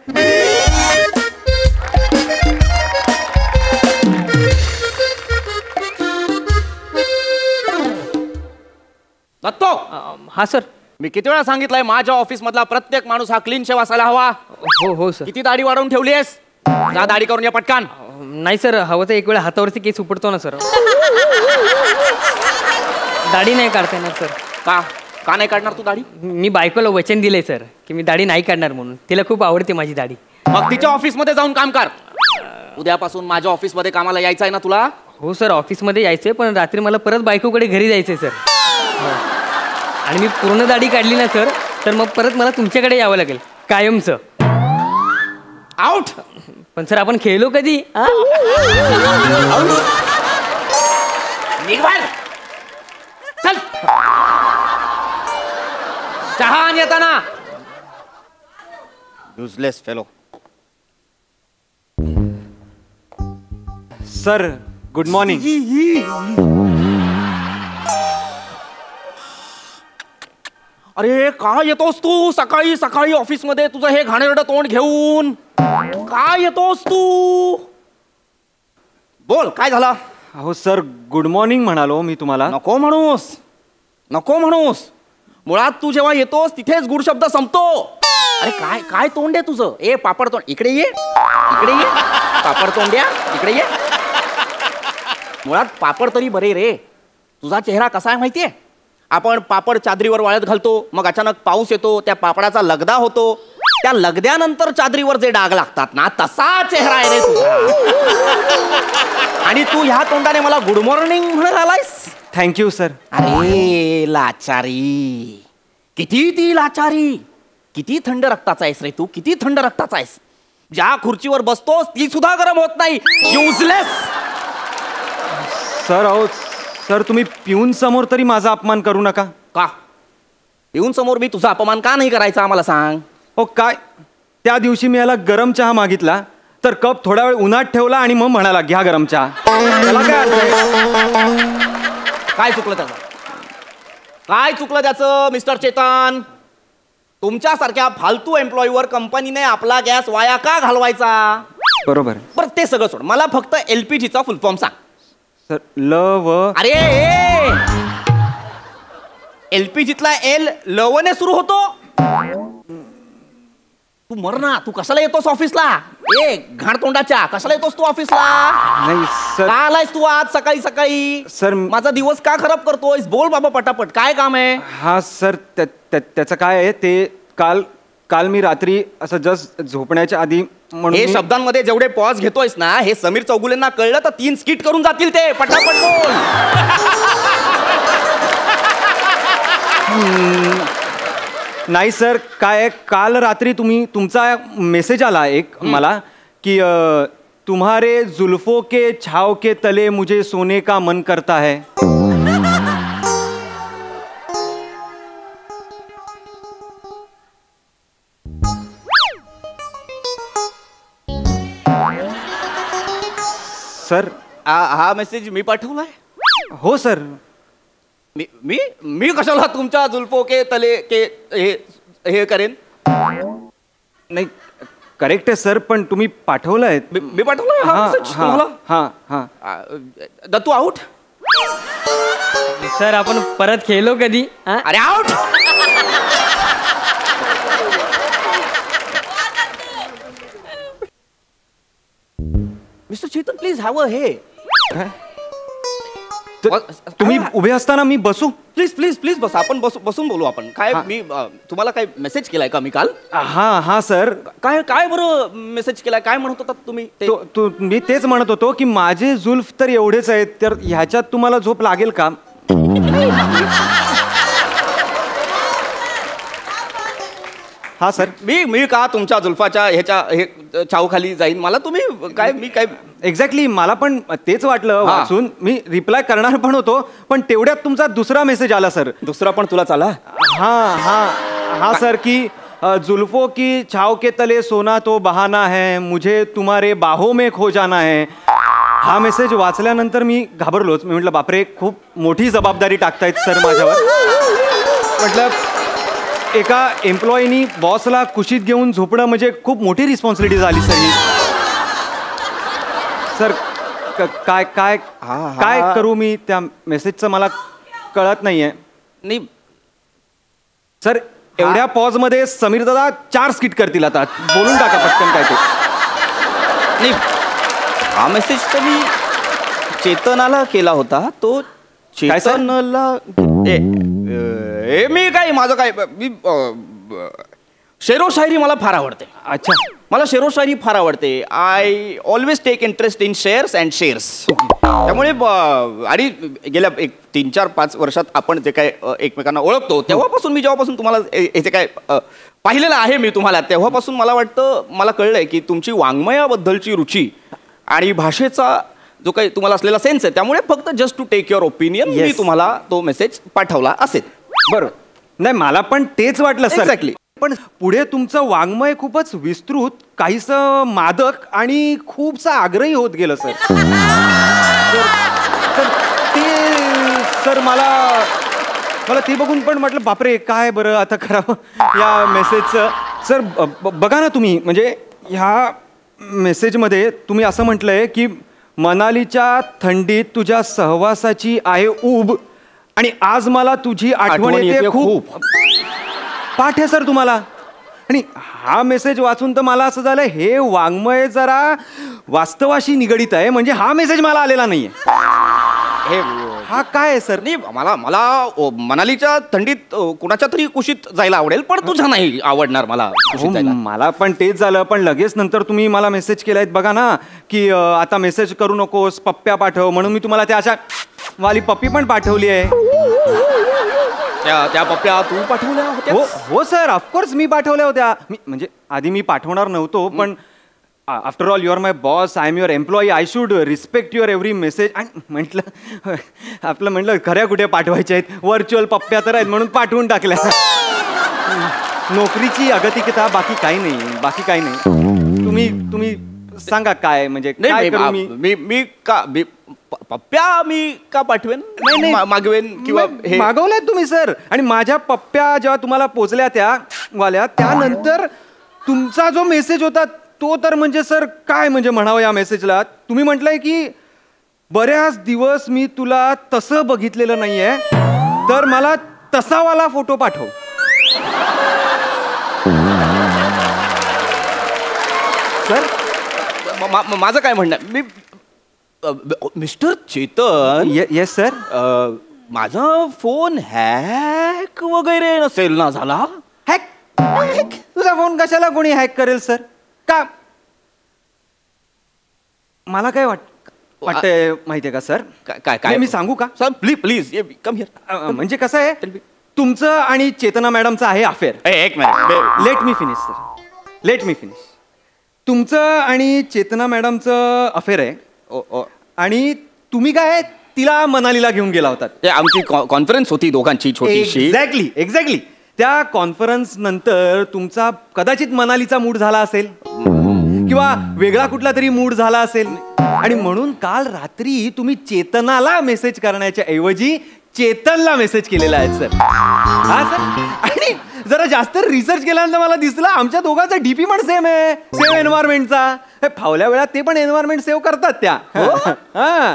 दत्तो. हा सर. मी किती वेळा सांगितलंय माझ्या ऑफिस मधला प्रत्येक माणूस हा क्लीन शेव असायला हवा. हो हो सर. किती दाढी वाढवून ठेवली आहेस? जा दाढी करून या पटकान. नाही सर, हवं तर एक वेळ हातावरती केस उपडतो ना सर. दाढी नाही काढता येणार सर. का का नाही काढणार तू दाढी? मी बायकोला वचन दिलंय सर की मी दाढी नाही काढणार म्हणून. तिला खूप आवडते माझी दाढी. मग तिच्या ऑफिस मध्ये जाऊन काम कर. उद्यापासून माझ्या ऑफिस मध्ये कामाला यायचं आहे ना तुला? हो सर, ऑफिसमध्ये यायचंय, पण रात्री मला परत बायकोकडे घरी जायचंय सर. आणि मी पूर्ण दाढी काढली ना सर, तर मग परत मला तुमच्याकडे यावं लागेल कायमचं. आउट. पण सर, आपण खेळलो कधी? निघ बाहेर. चल. चहा आण येताना. Useless fellow. Sir, good morning. अरे का येतोस तू सकाळी सकाळी ऑफिस मध्ये तुझं हे घाणेरडं तोंड घेऊन? का येतोस तू? बोल, काय झालं? अहो सर, गुड मॉर्निंग म्हणालो मी तुम्हाला. नको म्हणूस, नको म्हणूस. मुळात तू जेव्हा येतोस तिथेच गुड शब्द संपतो. अरे काय काय तोंड आहे तुझं? ए पापड तोंड, इकडे ये, इकडे ये. पापड तोंड्या, इकडे ये. मुळात पापड तरी बरे रे. तुझा चेहरा कसा आहे माहितीये? आपण पापड चादरीवर वाळत घालतो, मग अचानक पाऊस येतो, त्या पापडाचा लगदा होतो, त्या लगद्यानंतर चादरीवर जे डाग लागतात ना, तसा चेहरा आहे रे तुझा. आणि तू ह्या तोंडाने मला गुड मॉर्निंग म्हणत आलायस? Thank you sir. अरे लाचारी, किती ती लाचारी. किती थंड रक्ताचा आहेस रे तू, किती थंड रक्ताचा आहेस. ज्या खुर्चीवर बसतोस ती सुद्धा गरम होत नाही. युजलेस. सर, अहो सर, तुम्ही पिऊन समोर तरी माझा अपमान करू नका. का? पिऊन समोर मी तुझा अपमान का नाही करायचा आम्हाला सांग. हो काय, त्या दिवशी मी याला गरम चहा मागितला, तर कप थोडा वेळ उन्हात ठेवला आणि मग म्हणाला घ्या गरम चहा. त्याला काय अर्थ आहे? काय चुकलं त्याचं? काय चुकलं त्याचं मिस्टर चेतन? तुमच्यासारख्या फालतू एम्प्लॉईवर कंपनीने आपला गॅस वाया का घालवायचा? बरोबर. बरं ते सगळं सोड, मला फक्त LPGचा फुल फॉर्म सांग. सर, ल व. अरे LPGतला L लवने सुरू होतो. तू मर ना, तू कशाला येतोस ऑफिसला? ए घाण तोंडाच्या, कशाला येतोस तू ऑफिसला? नाही सर. का आलायस तू आज सकाळी सकाळी? सर, माझा दिवस का खराब करतोयस? बोल बाबा पटापट, काय काम आहे? हा सर, त्याचं काय आहे ते, काल मी रात्री असं जस्ट झोपण्याच्या आधी म्हणून हे शब्दांमध्ये जेवढे पॉज घेतोयस ना, हे समीर चौगुलेंना कळलं तर 3 स्किट करून जातील ते. पटापट बोल. नाही सर, काय काल रात्री तुमचा मेसेज आला एक मला की तुम्हारे जुल्फों के छाव के तले मुझे सोने का मन करता है. सर, हा मेसेज मी पाठवलाय? हो सर. मी कशाला तुमच्या जुल्फो के तले के हे करेन? नाही करेक्ट आहे सर, पण तुम्ही पाठवलंय. मी पाठवलं हा message तुम्हाला? हां हां. दत्तू आउट. सर आपण परत खेळलो कधी? अरे out. Mister Chetan please have हे. तुम्ही उभे असताना मी बसू? प्लीज प्लीज प्लीज बस. आपण बसून बोलू आपण. काय मी तुम्हाला काय मेसेज केलाय का मी काल? हां सर. काय काय बरं मेसेज केलाय? काय म्हणत होता तुम्ही? मी तेच म्हणत होतो की माझे जुल्फ तर एवढेच आहेत, तर ह्याच्यात तुम्हाला झोप लागेल का? हा सर. मी का तुमच्या जुल्फाच्या ह्याच्या चाऊखाली जाईन? मला तुम्ही काय मी काय एक्झॅक्टली मला पण तेच वाटलं वाचून. मी रिप्लाय करणार पण होतो, पण तेवढ्यात तुमचा दुसरा मेसेज आला सर. दुसरा पण तुलाच आला? हाँ सर की जुल्फों की छाव के तले सोना तो बहाना है, मुझे तुम्हारे बाहों में खो जाना है. हा मेसेज वाचल्यानंतर मी घाबरलोच. मी म्हटलं बापरे, खूप मोठी जबाबदारी टाकतायत सर माझ्यावर. म्हटलं एका एम्प्लॉईनी बॉसला कुशीत घेऊन झोपणं म्हणजे खूप मोठी रिस्पॉन्सिबिलिटी झाली सर ही. सर काय काय काय करू मी? त्या मेसेजचं मला कळत नाहीये. नाही सर, एवढ्या पॉज मध्ये समीर दादा 4 स्किट करतील आता. बोलून टाका पटकन काय ते. नाही हा मेसेज तर मी चेतनाला केला होता. तो चेतनला मी काय माझं काय मी शेरो शायरी मला फार आवडते. अच्छा. मला शेरो शायरी फार आवडते. I always take interest in shares and shares. त्यामुळे आणि गेल्या 3-4-5 वर्षात आपण जे काय एकमेकांना ओळखतो तेव्हापासून जेव्हापासून तुम्हाला याचे काय पाहिलेलं आहे मी तुम्हाला, तेव्हापासून मला वाटतं मला कळलंय की तुमची वाङ्मयाबद्दलची रुची आणि भाषेचा जो काही तुम्हाला असलेला सेन्स आहे, त्यामुळे फक्त just to take your opinion मी तुम्हाला तो मेसेज पाठवला असेल. बरोबर. नाही मला पण तेच वाटलं सर. एक्झॅक्टली. पण पुढे तुमचं वाङ्मय खूपच विस्तृत, काहीसं मादक आणि खूपसा आग्रही होत गेलं सर. ते सर मला ते बघून पण म्हटलं बापरे, काय बरं आता करावं या मेसेजचं. सर बघा ना तुम्ही, म्हणजे ह्या मेसेजमध्ये तुम्ही असं म्हटलंय की मनालीच्या थंडीत तुझ्या सहवासाची आहे ऊब आणि आज मला तुझी आठवण येते खूप. पाठ आहे सर तुम्हाला. आणि हा मेसेज वाचून तर मला असं झालं हे वाङ्मय जरा वास्तवाशी निगडीत आहे, म्हणजे हा मेसेज मला आलेला नाहीये. हे हा काय आहे सर? नाही मला मनालीच्या थंडीत कुणाच्या तरी कुशीत जायला आवडेल, पण तुझा नाही आवडणार मला. मला पण तेच झालं, पण लगेच नंतर तुम्ही मला मेसेज केलायत बघा ना की आता मेसेज करू नकोस, पप्प्या पाठव, म्हणून मी तुम्हाला त्या अशा वाली पप्पी पण पाठवली आहे. त्या पप्प्या तू पाठवल्या होत्या? हो सर, ऑफकोर्स मी पाठवल्या होत्या. म्हणजे आधी मी पाठवणार नव्हतो, पण after all your my boss, I am your employee, I should respect your every message. आणि म्हटलं खऱ्या कुठे पाठवायच्या आहेत, व्हर्च्युअल पप्प्या तर आहेत म्हणून पाठवून टाकल्या. नोकरीची अगतिकता, बाकी काही नाही. तुम्ही सांगा काय, म्हणजे काय करू मी का पप्प्या मी का पाठवेन? नाही मागवेन किंवा हे मागवल्यात तुम्ही सर. आणि माझ्या पप्प्या जेव्हा तुम्हाला पोचल्या त्या वाल्या, त्यानंतर तुमचा जो मेसेज होता तो तर म्हणजे सर काय म्हणजे म्हणावं या मेसेजला. तुम्ही म्हटलंय की बऱ्याच दिवस मी तुला तसं बघितलेलं नाहीये, तर मला तसावाला फोटो पाठव. सर माझं काय म्हणणं, मी मिस्टर चेतन. Yes sir. माझा फोन हॅक वगैरे नसेल ना झाला? हॅक? तुझा फोन कशाला कोणी हॅक करेल सर? का मला काय वाटतंय माहितीये का सर? काय मी सांगू का सर? Please come here. म्हणजे कसं आहे, तुमचं आणि चेतना मॅडमचं आहे अफेअर. एक minute, let me finish sir, let me finish. तुमचं आणि चेतना मॅडमचं अफेअर आहे. आणि तुम्ही काय तिला मनालीला घेऊन गेला होतात. आमची कॉन्फरन्स होती दोघांची छोटीशी. एक्झॅक्टली. त्या कॉन्फरन्स नंतर तुमचा कदाचित मनालीचा मूड झाला असेल किंवा वेगळा कुठला तरी मूड झाला असेल, आणि म्हणून काल रात्री तुम्ही चेतनाला मेसेज करण्याच्या ऐवजी चेतनला मेसेज केलेला आहे सर. हा सर. आणि जरा जास्त रिसर्च केल्यानंतर मला दिसलं आमच्या दोघांचा डीपी पण सेम आहे, सेम एन्व्हायरमेंटचा. फावल्या वेळात ते पण एन्व्हायरमेंट सेव्ह करतात त्या. हा.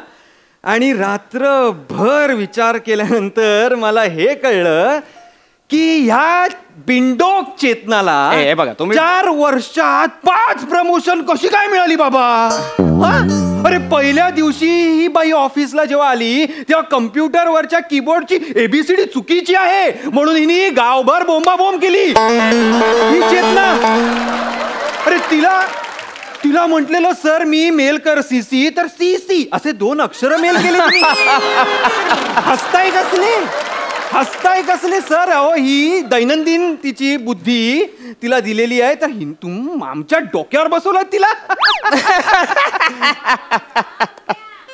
आणि रात्रभर विचार केल्यानंतर मला हे कळलं की ह्या बिंडोक चेतनाला बघा तुम्ही 4 वर्षात 5 प्रमोशन कशी काय मिळाली बाबा? अरे पहिल्या दिवशी ही बाई ऑफिसला जेव्हा आली तेव्हा कम्प्युटरवरच्या कीबोर्डची ABCD चुकीची आहे म्हणून हिने गावभर बोंबाबोंब केली ही चेतना. अरे तिला म्हटलेलं सर मी मेल कर CC तर CC असे 2 अक्षर मेल केले. हसताय कसले सर? अहो ही दैनंदिन तिची बुद्धी तिला दिलेली आहे तर तुम्ही आमच्या डोक्यावर बसवलं तिला.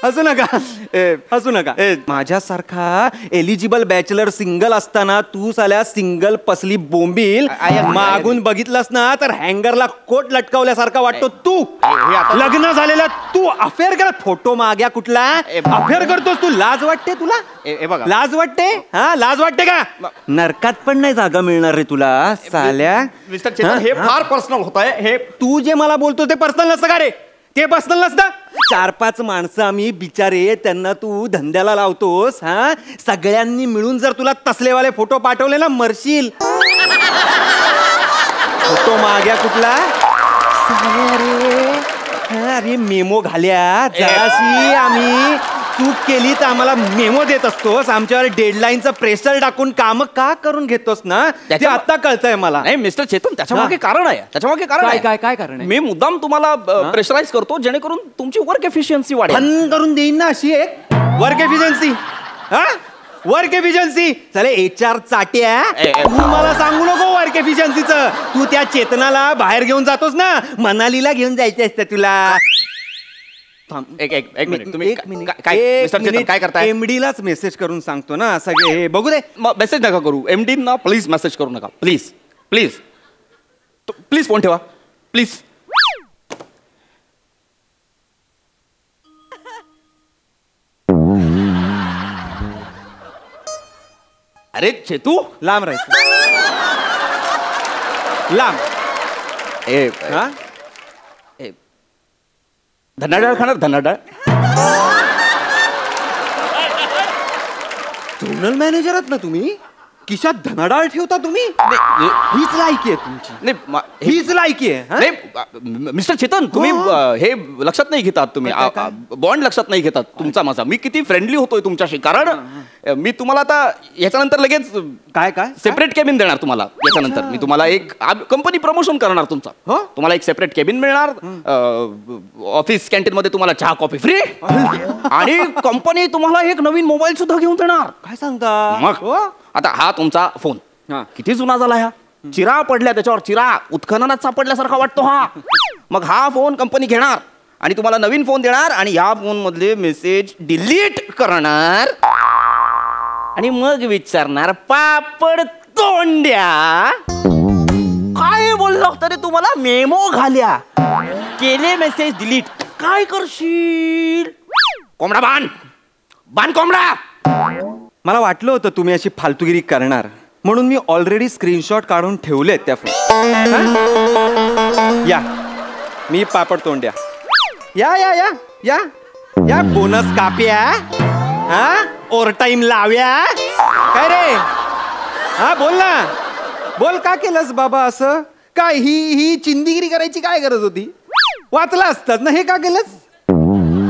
हसू नका. माझ्यासारखा एलिजिबल बॅचलर सिंगल असताना तू साल्या सिंगल पसली बोंबील मागून बघितलंस ना तर हँगरला कोट लटकावल्यासारखा वाटतो तू. लग्न झालेला तू अफेअर करत फोटो माग्या कुठला अफेअर करतोस तू. लाज वाटते तुला? लाज वाटते? हा लाज वाटते का? नरकात पण नाही जागा मिळणार रे तुला साल्या. मिस्टर चेतन हे फार पर्सनल होत आहे. हे तू जे मला बोलतो ते पर्सनल नसतं का रे? ते पर्सनल नसतं. 4-5 माणसं आम्ही बिचारे त्यांना तू धंद्याला लावतोस. हा सगळ्यांनी मिळून जर तुला तसलेवाले फोटो पाठवले ना मरशील. फोटो माग्या कुठला? अरे मेमो घाल्या जराशी आम्ही चूक केली तर आम्हाला मेमो देत असतोस. आमच्यावर डेडलाईनचं प्रेशर टाकून काम का करून घेतोस ना ते आता कळतंय मला. नाही मिस्टर चेतन त्याच्यामागे कारण आहे. काय कारण आहे? मी मुद्दाम तुम्हाला प्रेशराईज करतो जेणेकरून तुमची वर्क एफिशियन्सी वाढेल. बंद करून देईन ना अशी एक वर्क एफिशियन्सी. वर्क एफिशियन्सी चले HR चाट्या तू मला सांगू नको वर्क एफिशियन्सीचं. तू त्या चेतनाला बाहेर घेऊन जातोस ना मनालीला घेऊन जायचं असतं तुला. एक मिनिट तुम्ही मिस्टर चेतन काय करताय? MD लाच मेसेज करून सांगतो ना सगळे. हे बघू दे. मेसेज नका करू. MD ना प्लीज मेसेज करू नका. प्लीज फोन ठेवा प्लीज. अरे चेतू लांब राहायचं. लांब. धनाडाळ खाणार? धनाडाळ. झोनल मॅनेजर आहात ना तुम्ही? खिशात धनाडाळ ठेवता तुम्ही? हीच लायकी आहे तुमची. हीच लायकी आहे. मिस्टर चेतन तुम्ही हे लक्षात नाही घेतात. तुम्ही बॉन्ड लक्षात नाही घेतात तुमचा माझा. मी किती फ्रेंडली होतोय तुमच्याशी. कारण मी तुम्हाला आता याच्यानंतर लगेच काय सेपरेट केबिन देणार तुम्हाला. याच्यानंतर मी तुम्हाला एक कंपनी प्रमोशन करणार तुमचा. तुम्हाला एक सेपरेट केबिन मिळणार. ऑफिस कॅन्टीन मध्ये तुम्हाला चहा कॉफी फ्री आणि कंपनी तुम्हाला एक नवीन मोबाईल सुद्धा घेऊन देणार. काय सांगता? मग आता हा तुमचा फोन किती जुना झाला. ह्या चिरा पडल्या त्याच्यावर चिरा उत्खननात सापडल्यासारखा वाटतो हा. मग हा फोन कंपनी घेणार आणि तुम्हाला नवीन फोन देणार आणि या फोन मधले मेसेज डिलीट करणार आणि मग विचारणार पापड तोंड्या काय बोललो तरी तुम्हाला मेमो घाल्या केले मेसेज डिलीट काय करशील? कोंबडा बाण कोंबडा. मला वाटलं होतं तुम्ही अशी फालतुगिरी करणार म्हणून मी ऑलरेडी स्क्रीनशॉट काढून ठेवलेत त्या फोन. या मी पापड तोंड्या. या या या या या बोनस काप्या. हा ओव्हर टाइम लाव्या. काय रे? हा बोल ना. बोल का केलंस बाबा असं? काय ही चिंदीगिरी करायची काय गरज होती? वाचला असतात ना. हे का केलंस?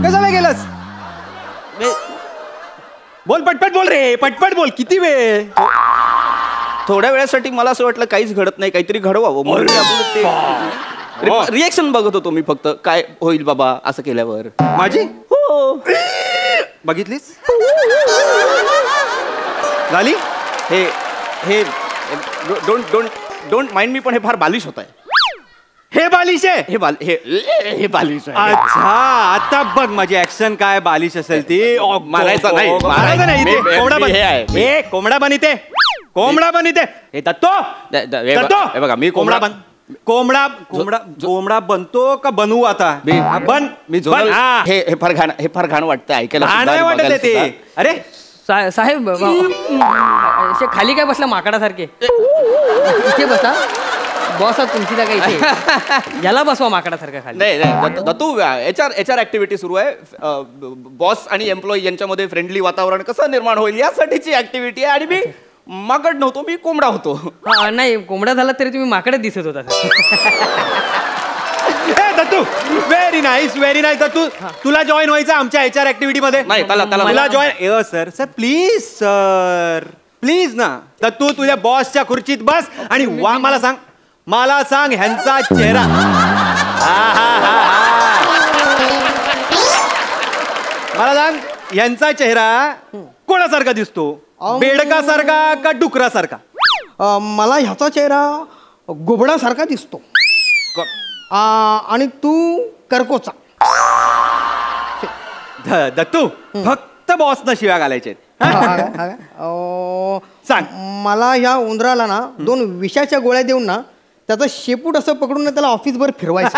कशाला केलंस? बोल पटपट बोल रे. पटपट बोल. किती वेळ? थोड्या वेळासाठी मला असं वाटलं काहीच घडत नाही काहीतरी घडवावं म्हणून रिएक्शन बघत होतो मी फक्त. काय होईल बाबा असं केल्यावर. माझी हो बघितलीस झाली. हे हे डोंट माइंड मी पण हे फार बालिश होत आहे. हे बालिश आहे. हे बालिश आहे. अच्छा आता बघ माझी ऍक्शन काय बालिश असेल ती. मारायचं नाही. कोंबडा बनते. कोंबडा बनते. हे दत्तो बघा मी कोंबडा बन कोंबडा बनतो का बनवू आता? बन मी हे फार घाण वाटतं ऐकायला. वाटत ते. अरे साहेब असे खाली काय बसला माकडासारखे इथे बसा बॉस तुमची जागा इथे याला बसवा माकडासारखा खाली. नाही दत्तू एचआर ऍक्टिव्हिटी सुरू आहे. बॉस आणि एम्प्लॉई यांच्यामध्ये फ्रेंडली वातावरण कसं निर्माण होईल यासाठीची ऍक्टिव्हिटी आहे. आणि मी माकड नव्हतो, मी कोंबडा होतो. नाही कोंबडा झाला तरी तुम्ही माकडच दिसत होता. Dattu very nice Dattu. तुला जॉईन व्हायचं आमच्या एचआर ऍक्टिव्हिटी मध्ये? नाही मला जॉईन. सर प्लीज ना दत्तू तुझ्या बॉसच्या खुर्चीत बस आणि मला सांग ह्यांचा चेहरा मला सांग ह्यांचा चेहरा कोणासारखा दिसतो? बेडकासारखा का डुकरासारखा? मला ह्याचा चेहरा घुबडासारखा दिसतो आणि तू करकोचा. दत्तू फक्त बॉसना शिव्या घालायचे. सांग मला ह्या उंदराला ना 2 विषाच्या गोळ्या देऊन ना त्याचं शेपूट असं पकडून त्याला ऑफिसभर फिरवायचं.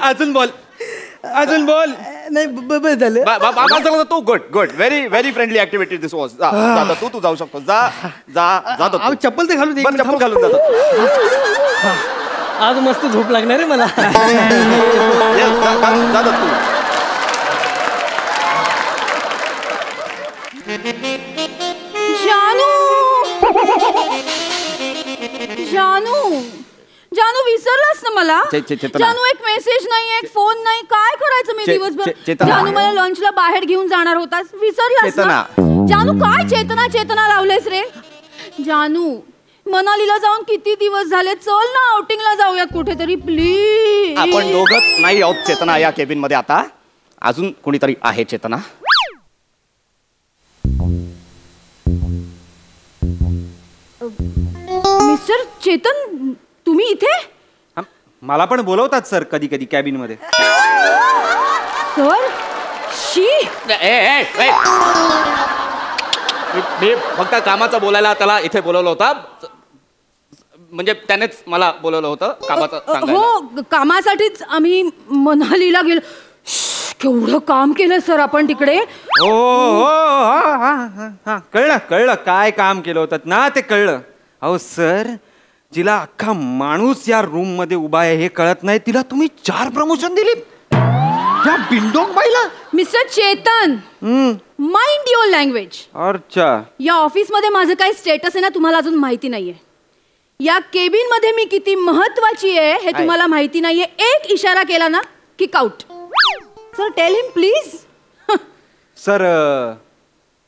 अजून बोल. नाही झालं तू good very friendly activity this was. तू जाऊ शकतो. जा चप्पल ते घालून चप्पल घालून जातो. आज मस्त झोप लागणार आहे मला. जानू विसरलास ना मला? जानू एक मेसेज नाही, एक फोन नाही, काय करायचं मी दिवसभर? जानू मला लंचला बाहेर घेऊन जाणार होतास, विसरलास ना? जानू काय चेतना लावलेस रे? जानू मनालीला जाऊन किती दिवस झाले, चल ना आउटिंगला जाऊयात कुठेतरी प्लीज. आपण दोघंच नाही आहोत चेतना या केबिन मध्ये, आता अजून कोणीतरी आहे चेतना. मिस्टर चेतन तुम्ही इथे? मला पण बोलवतात सर कधी कधी कॅबिन मध्ये. सर शी मी फक्त कामाचं बोलायला त्याला इथे बोलवलं होतं, म्हणजे त्यानेच मला बोलवलं होतं कामाचं. हो कामासाठीच आम्ही मनालीला गेलो. केवढं काम केलं सर आपण तिकडे. हो कळलं काय काम केलं होतं ना ते कळलं. अहो सर जिला अख्खा माणूस या रूम मध्ये उभा आहे हे कळत नाही, तिला तुम्ही 4 प्रमोशन दिली या बिंडोक बाईला. Mister Chetan mind your language. अच्छा या ऑफिस मध्ये माझं काय स्टेटस आहे ना तुम्हाला अजून माहिती नाहीये. या केबिन मध्ये मी किती महत्वाची आहे हे तुम्हाला माहिती नाहीये. एक इशारा केला ना kick out. Sir tell him please. Sir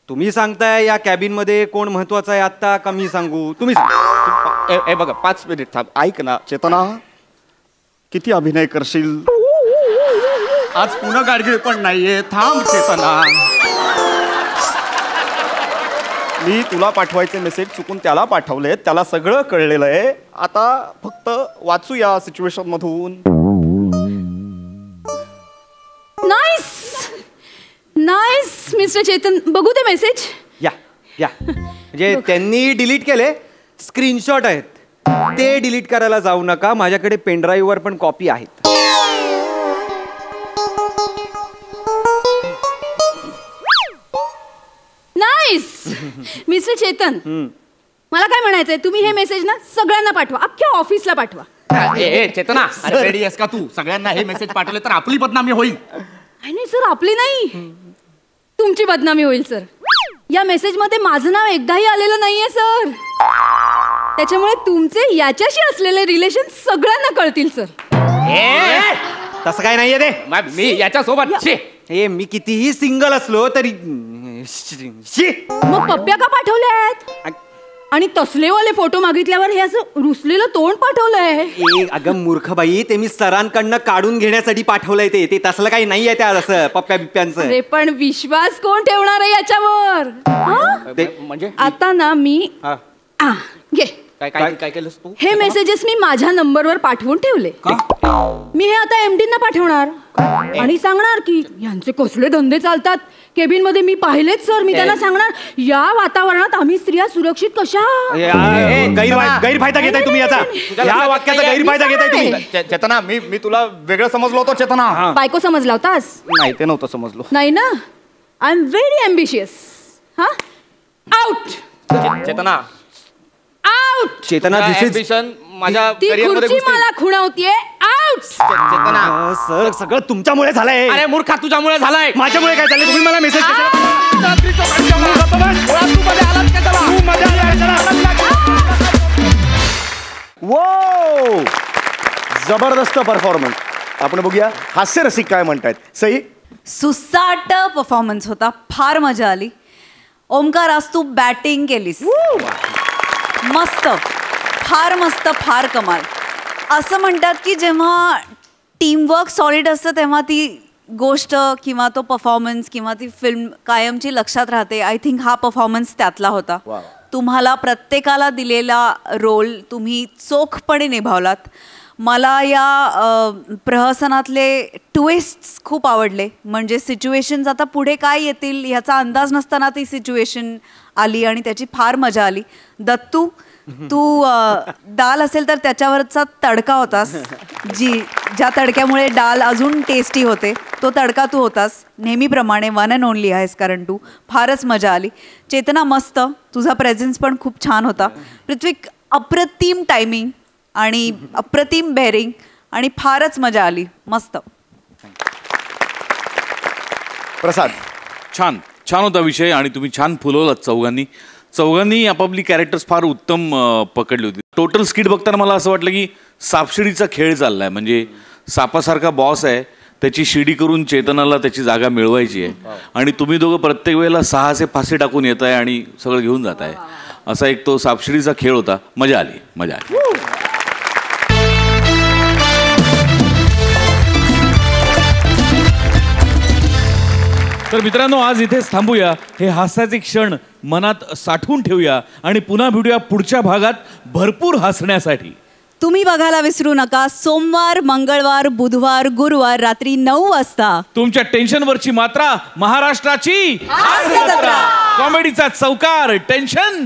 तुम्ही सांगताय या कॅबिन मध्ये कोण महत्वाचं आहे आता का मी सांगू? तुम्ही बघा 5 मिनिट थांब. ऐक ना चेतना, किती अभिनय करशील? आज पुन्हा गाडगीळ पण नाहीये. थांब चेतना, मी तुला पाठवायचे मेसेज चुकून त्याला पाठवले, त्याला सगळं कळलेलं आहे. आता फक्त वाचू या सिच्युएशन मधून. नाईस मिस्टर चेतन, बघू ते मेसेज. या म्हणजे त्यांनी डिलीट केले, स्क्रीनशॉट आहेत ते डिलीट करायला जाऊ नका. माझ्याकडे पेनड्राईव्ह वर पण कॉपी आहेत. नाईस मिस्टर चेतन, मला काय म्हणायचंय, तुम्ही हे मेसेज ना सगळ्यांना पाठवा, अख्ख्या ऑफिसला पाठवा. चेतना रेडी आहेस का तू? सगळ्यांना हे मेसेज पाठवले तर आपली बदनामी होईल. नाही सर, आपली नाही, तुमची बदनामी होईल सर. या मेसेज मध्ये माझं नाव एकदाही आलेलं नाहीये सर. त्याच्यामुळे तुमचे याच्याशी असलेले रिलेशन सगळ्यांना कळतील सर. तसं काय नाहीये ते. मी याच्यासोबत मी कितीही सिंगल असलो तरी. मग पप्प्या का पाठवले आहेत? आणि तसलेवाले फोटो मागितल्यावर हे असं रुसलेलं तोंड पाठवलंय. अगं मूर्ख बाई, ते मी सरांकडनं काढून घेण्यासाठी पाठवलंय. ते तसलं काही नाहीये त्या असं पप्प्या बिप्प्यांचं. अरे पण विश्वास कोण ठेवणार आहे याच्यावर? म्हणजे आता ना मी घे काय केलंस तू? हे मेसेजेस मी माझ्या नंबरवर पाठवून ठेवले. मी हे आता MD ना पाठवणार. आणि सांगणार की यांचे कसले धंदे चालतात केबिन मध्ये मी पाहिलेच सर. मी त्यांना सांगणार या वातावरणात आम्ही स्त्रिया सुरक्षित कशा. गैरफायदा घेताय तुम्ही याचा. या वाक्याचा गैरफायदा घेताय तुम्ही. चेतना, मी तुला वेगळं समजलो होतो. चेतना, बायको समजला होतास? नाही, ते नव्हतं समजलो. नाही ना. I am very ambitious. हा, आउट. चेतना, आउट. चेतना, माझ्या ती खुर्ची मला खुणवतीये. आउट. चेतना, सर, सगळं तुमच्यामुळे झालंय. अरे मूर्खा, तुझ्यामुळे झालंय. माझ्यामुळे काय झालं? तुम्ही मला मेसेज वो जबरदस्त परफॉर्मन्स. आपण बघूया हास्य रसिक काय म्हणतायत. सई. सुसाट परफॉर्मन्स होता, फार मजा आली. ओमकार, आज तू बॅटिंग केलीस. मस्त, फार मस्त, फार कमाल. असं म्हणतात की जेव्हा टीमवर्क सॉलिड असतं तेव्हा ती गोष्ट किंवा तो परफॉर्मन्स किंवा ती फिल्म कायमची लक्षात राहते. आय थिंक हा परफॉर्मन्स त्यातला होता. तुम्हाला प्रत्येकाला दिलेला रोल तुम्ही चोखपणे निभावलात. मला या प्रहसनातले ट्विस्ट्स खूप आवडले. म्हणजे सिच्युएशन्स आता पुढे काय येतील ह्याचा अंदाज नसताना ती सिच्युएशन आली आणि त्याची फार मजा आली. दत्तू, तू डाल असेल तर त्याच्यावरचा तडका होतास, ज्या तडक्यामुळे डाल अजून टेस्टी होते, तो तडका तू होतास. नेहमीप्रमाणे वन अँड ओनली आहेस कारण तू. फारच मजा आली. चेतना, मस्त, तुझा प्रेझेन्स पण खूप छान होता. पृथ्वी, अप्रतिम टायमिंग आणि अप्रतिम बेअरिंग आणि फारच मजा आली. मस्त. प्रसाद. छान छान होता विषय आणि तुम्ही छान फुलवलात चौघांनी आपापली कॅरेक्टर्स फार उत्तम पकडली होती. टोटल स्किट बघताना मला असं वाटलं की सापशिडीचा खेळ चाललाय. म्हणजे सापासारखा बॉस आहे, त्याची शिडी करून चेतनाला त्याची जागा मिळवायची आहे आणि तुम्ही दोघं प्रत्येक वेळेला 6 फासे टाकून येत आहे आणि सगळं घेऊन जात आहे. असा एक तो सापशिडीचा खेळ होता. मजा आली, मजा आली. तर मित्रांनो, आज इथेच थांबूया. हे हास्याचे क्षण मनात साठवून ठेवूया आणि पुन्हा भेटूया पुढच्या भागात भरपूर हसण्यासाठी. तुम्ही बघायला विसरू नका. सोमवार, मंगळवार, बुधवार, गुरुवार रात्री 9 वाजता तुमच्या टेन्शनवरची मात्रा महाराष्ट्राची कॉमेडीचा चौकार. टेन्शन